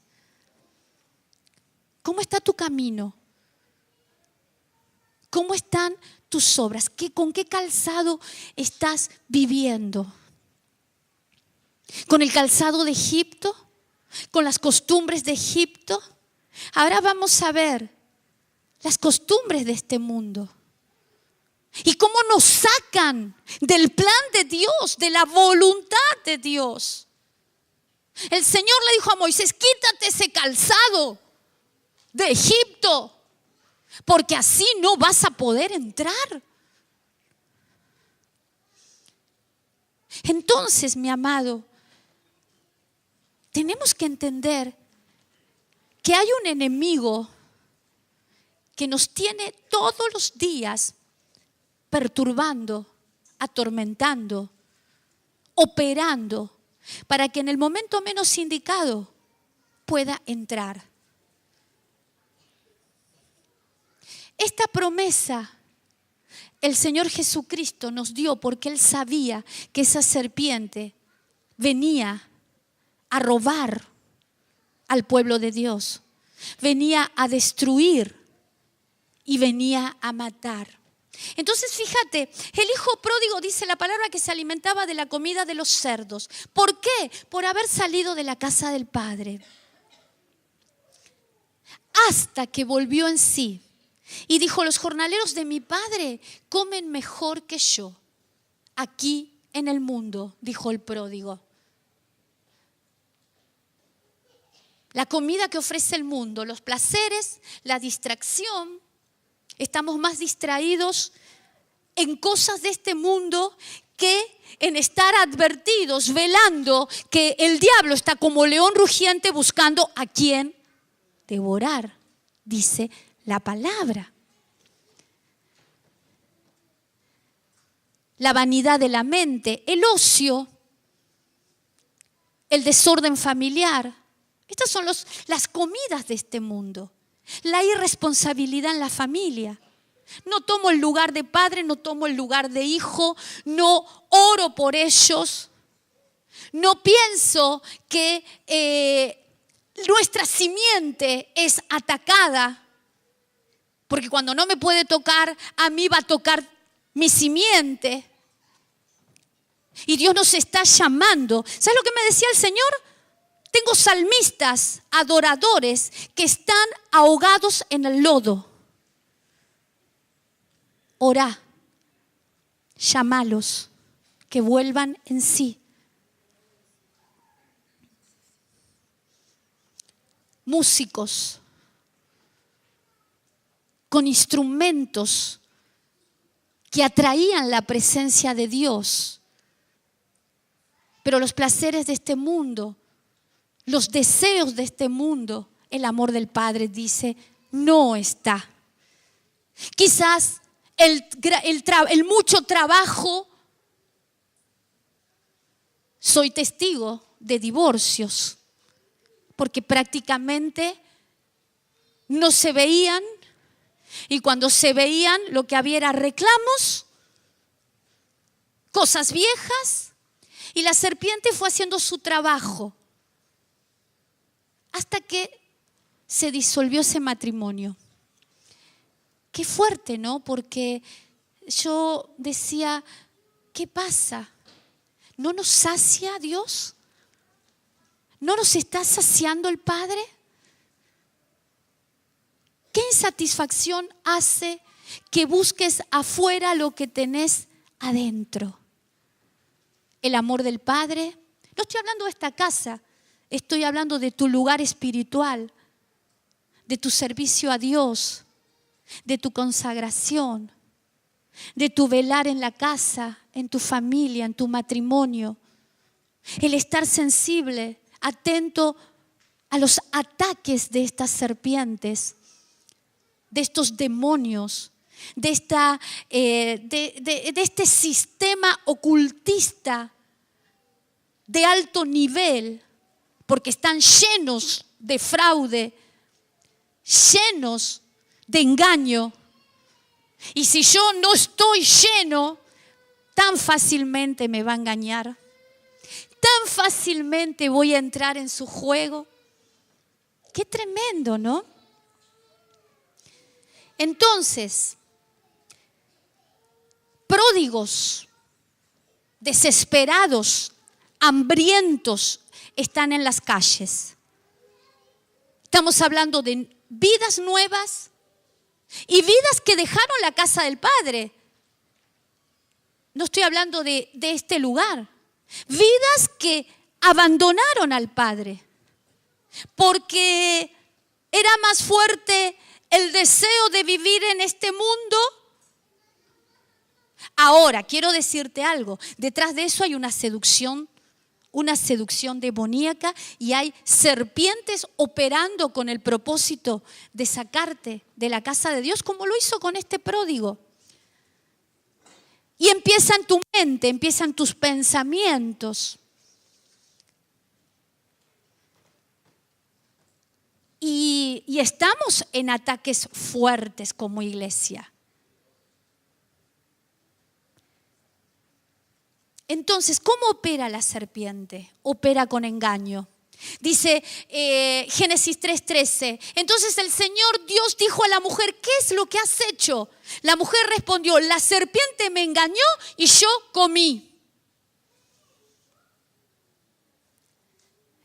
Speaker 2: ¿Cómo está tu camino? ¿Cómo están tus obras? ¿Con qué calzado estás viviendo? ¿Con el calzado de Egipto? ¿Con las costumbres de Egipto? Ahora vamos a ver las costumbres de este mundo. Y cómo nos sacan del plan de Dios, de la voluntad de Dios. El Señor le dijo a Moisés, quítate ese calzado de Egipto, porque así no vas a poder entrar. Entonces, mi amado, tenemos que entender que hay un enemigo que nos tiene todos los días perturbando, atormentando, operando, para que en el momento menos indicado pueda entrar. Esta promesa el Señor Jesucristo nos dio porque Él sabía que esa serpiente venía a robar al pueblo de Dios, venía a destruir y venía a matar. Entonces fíjate, el hijo pródigo dice la palabra que se alimentaba de la comida de los cerdos. ¿Por qué? Por haber salido de la casa del padre. Hasta que volvió en sí y dijo, los jornaleros de mi padre comen mejor que yo aquí en el mundo, dijo el pródigo. La comida que ofrece el mundo, los placeres, la distracción. Estamos más distraídos en cosas de este mundo que en estar advertidos, velando que el diablo está como león rugiente buscando a quien devorar, dice la palabra. La vanidad de la mente, el ocio, el desorden familiar. Estas son las comidas de este mundo. La irresponsabilidad en la familia. No tomo el lugar de padre, no tomo el lugar de hijo, no oro por ellos. No pienso que nuestra simiente es atacada, porque cuando no me puede tocar, a mí va a tocar mi simiente. Y Dios nos está llamando. ¿Sabes lo que me decía el Señor? Tengo salmistas, adoradores que están ahogados en el lodo. Orá, llámalos, que vuelvan en sí. Músicos con instrumentos que atraían la presencia de Dios, pero los placeres de este mundo los deseos de este mundo, el amor del Padre, dice, no está. Quizás el mucho trabajo, soy testigo de divorcios, porque prácticamente no se veían, y cuando se veían lo que había era reclamos, cosas viejas, y la serpiente fue haciendo su trabajo hasta que se disolvió ese matrimonio. Qué fuerte, ¿no? Porque yo decía, ¿qué pasa? ¿No nos sacia Dios? ¿No nos está saciando el Padre? ¿Qué insatisfacción hace que busques afuera lo que tenés adentro? El amor del Padre. No estoy hablando de esta casa, estoy hablando de tu lugar espiritual, de tu servicio a Dios, de tu consagración, de tu velar en la casa, en tu familia, en tu matrimonio. El estar sensible, atento a los ataques de estas serpientes, de estos demonios, de este sistema ocultista de alto nivel, porque están llenos de fraude, llenos de engaño. Y si yo no estoy lleno, tan fácilmente me va a engañar, tan fácilmente voy a entrar en su juego. Qué tremendo, ¿no? Entonces, pródigos, desesperados, hambrientos, están en las calles. Estamos hablando de vidas nuevas y vidas que dejaron la casa del Padre. No estoy hablando de este lugar. Vidas que abandonaron al Padre porque era más fuerte el deseo de vivir en este mundo. Ahora, quiero decirte algo. Detrás de eso hay una seducción demoníaca, y hay serpientes operando con el propósito de sacarte de la casa de Dios, como lo hizo con este pródigo. Y empieza en tu mente, empiezan tus pensamientos. Y estamos en ataques fuertes como iglesia. Entonces, ¿cómo opera la serpiente? Opera con engaño. Dice Génesis 3:13. Entonces el Señor Dios dijo a la mujer, ¿qué es lo que has hecho? La mujer respondió, la serpiente me engañó y yo comí.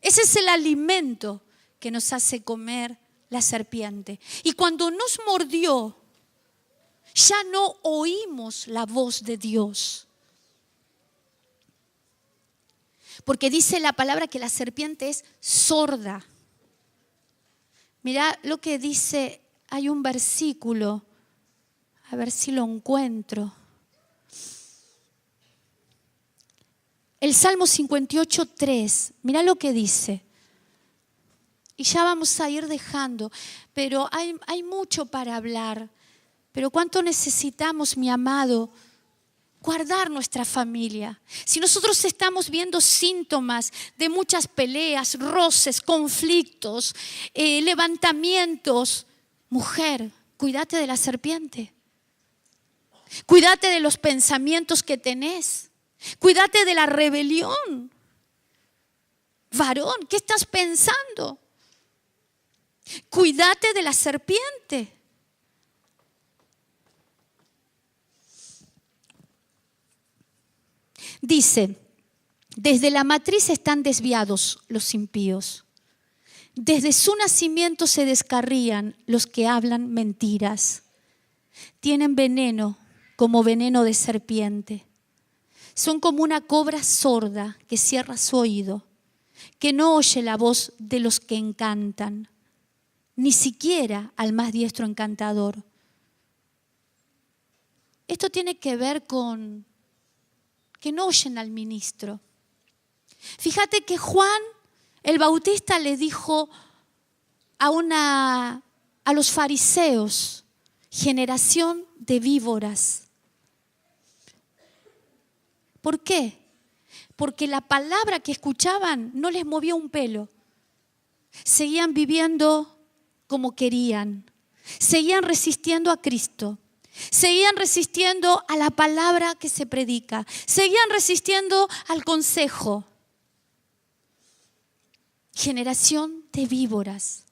Speaker 2: Ese es el alimento que nos hace comer la serpiente. Y cuando nos mordió, ya no oímos la voz de Dios. Porque dice la palabra que la serpiente es sorda. Mirá lo que dice, hay un versículo, a ver si lo encuentro. El Salmo 58:3, mirá lo que dice. Y ya vamos a ir dejando, pero hay mucho para hablar. Pero cuánto necesitamos, mi amado, guardar nuestra familia. Si nosotros estamos viendo síntomas de muchas peleas, roces, conflictos, levantamientos, mujer, cuídate de la serpiente. Cuídate de los pensamientos que tenés. Cuídate de la rebelión. Varón, ¿qué estás pensando? Cuídate de la serpiente. Dice, desde la matriz están desviados los impíos. Desde su nacimiento se descarrían los que hablan mentiras. Tienen veneno como veneno de serpiente. Son como una cobra sorda que cierra su oído, que no oye la voz de los que encantan, ni siquiera al más diestro encantador. Esto tiene que ver con que no oyen al ministro. Fíjate que Juan el Bautista le dijo a los fariseos, generación de víboras. ¿Por qué? Porque la palabra que escuchaban no les movía un pelo. Seguían viviendo como querían. Seguían resistiendo a Cristo. Seguían resistiendo a la palabra que se predica. Seguían resistiendo al consejo. Generación de víboras.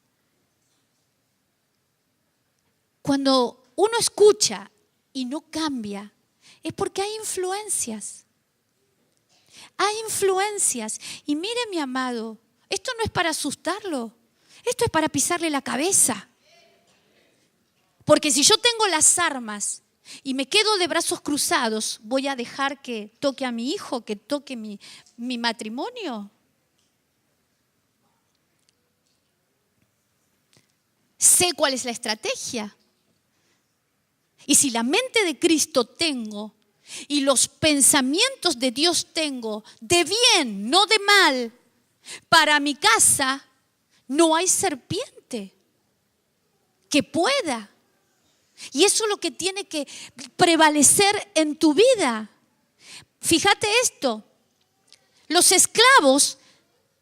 Speaker 2: Cuando uno escucha y no cambia, es porque hay influencias. Hay influencias. Y mire, mi amado, esto no es para asustarlo. Esto es para pisarle la cabeza. Porque si yo tengo las armas y me quedo de brazos cruzados, ¿voy a dejar que toque a mi hijo, que toque mi matrimonio? Sé cuál es la estrategia. Y si la mente de Cristo tengo y los pensamientos de Dios tengo, de bien, no de mal, para mi casa, no hay serpiente que pueda. Y eso es lo que tiene que prevalecer en tu vida. Fíjate esto, los esclavos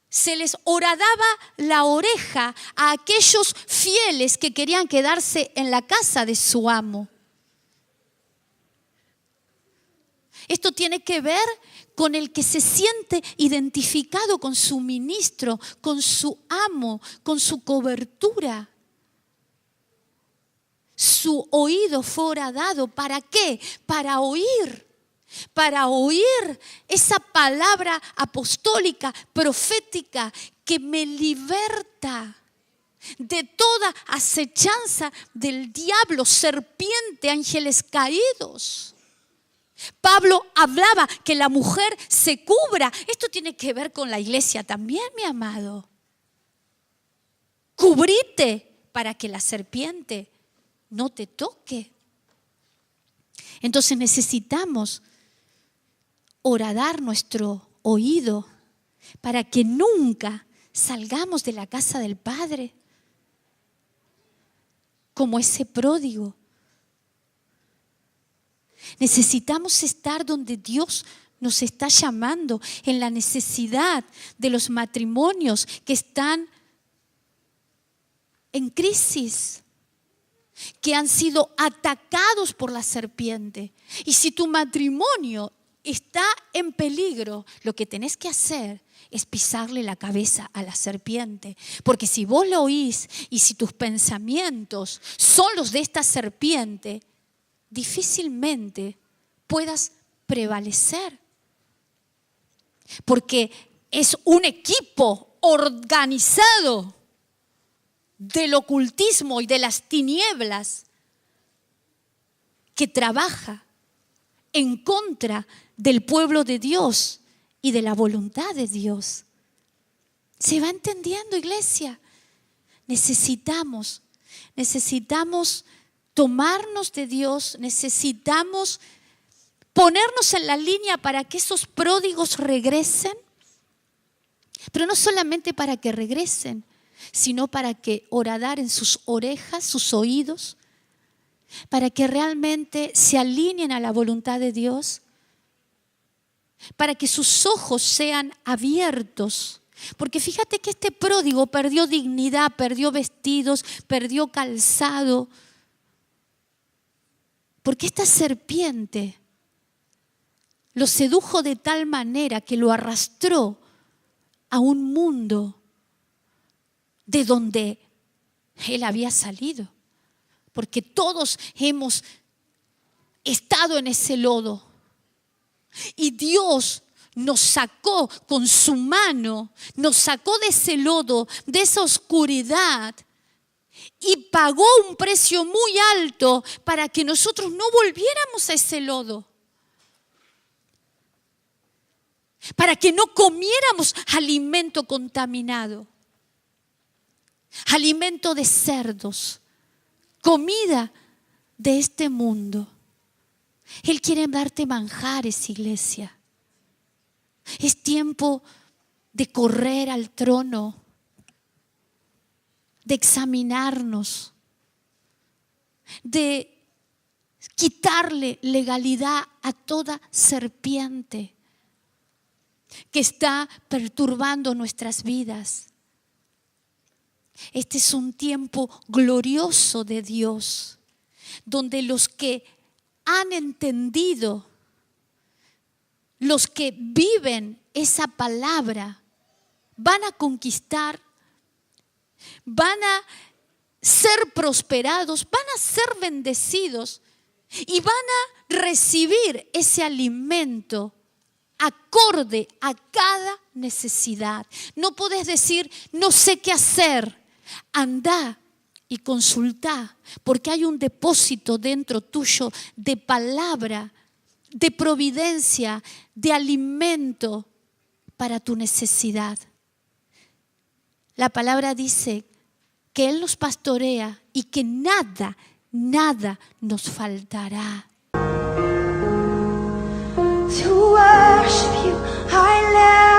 Speaker 2: se les horadaba la oreja a aquellos fieles que querían quedarse en la casa de su amo. Esto tiene que ver con el que se siente identificado con su ministro, con su amo, con su cobertura. Su oído fue horadado. ¿Para qué? Para oír esa palabra apostólica, profética, que me liberta de toda acechanza del diablo, serpiente, ángeles caídos. Pablo hablaba que la mujer se cubra. Esto tiene que ver con la iglesia también, mi amado. Cubrite para que la serpiente no te toque. Entonces necesitamos horadar nuestro oído para que nunca salgamos de la casa del Padre como ese pródigo. Necesitamos estar donde Dios nos está llamando, en la necesidad de los matrimonios que están en crisis, que han sido atacados por la serpiente. Y si tu matrimonio está en peligro, lo que tenés que hacer es pisarle la cabeza a la serpiente. Porque si vos lo oís y si tus pensamientos son los de esta serpiente, difícilmente puedas prevalecer. Porque es un equipo organizado del ocultismo y de las tinieblas que trabaja en contra del pueblo de Dios y de la voluntad de Dios. ¿Se va entendiendo, iglesia? Necesitamos tomarnos de Dios, necesitamos ponernos en la línea para que esos pródigos regresen, pero no solamente para que regresen, sino para que horadar en sus orejas, sus oídos, para que realmente se alineen a la voluntad de Dios, para que sus ojos sean abiertos. Porque fíjate que este pródigo perdió dignidad, perdió vestidos, perdió calzado, porque esta serpiente lo sedujo de tal manera que lo arrastró a un mundo de donde él había salido. Porque todos hemos estado en ese lodo. Y Dios nos sacó con su mano, nos sacó de ese lodo, de esa oscuridad, y pagó un precio muy alto para que nosotros no volviéramos a ese lodo. Para que no comiéramos alimento contaminado, alimento de cerdos, comida de este mundo. Él quiere darte manjares, iglesia. Es tiempo de correr al trono, de examinarnos, de quitarle legalidad a toda serpiente que está perturbando nuestras vidas. Este es un tiempo glorioso de Dios, donde los que han entendido, los que viven esa palabra, van a conquistar, van a ser prosperados, van a ser bendecidos y van a recibir ese alimento acorde a cada necesidad. No podés decir, no sé qué hacer. Anda y consulta, porque hay un depósito dentro tuyo de palabra, de providencia, de alimento para tu necesidad. La palabra dice que Él nos pastorea y que nada nos faltará.
Speaker 1: To worship you, I live.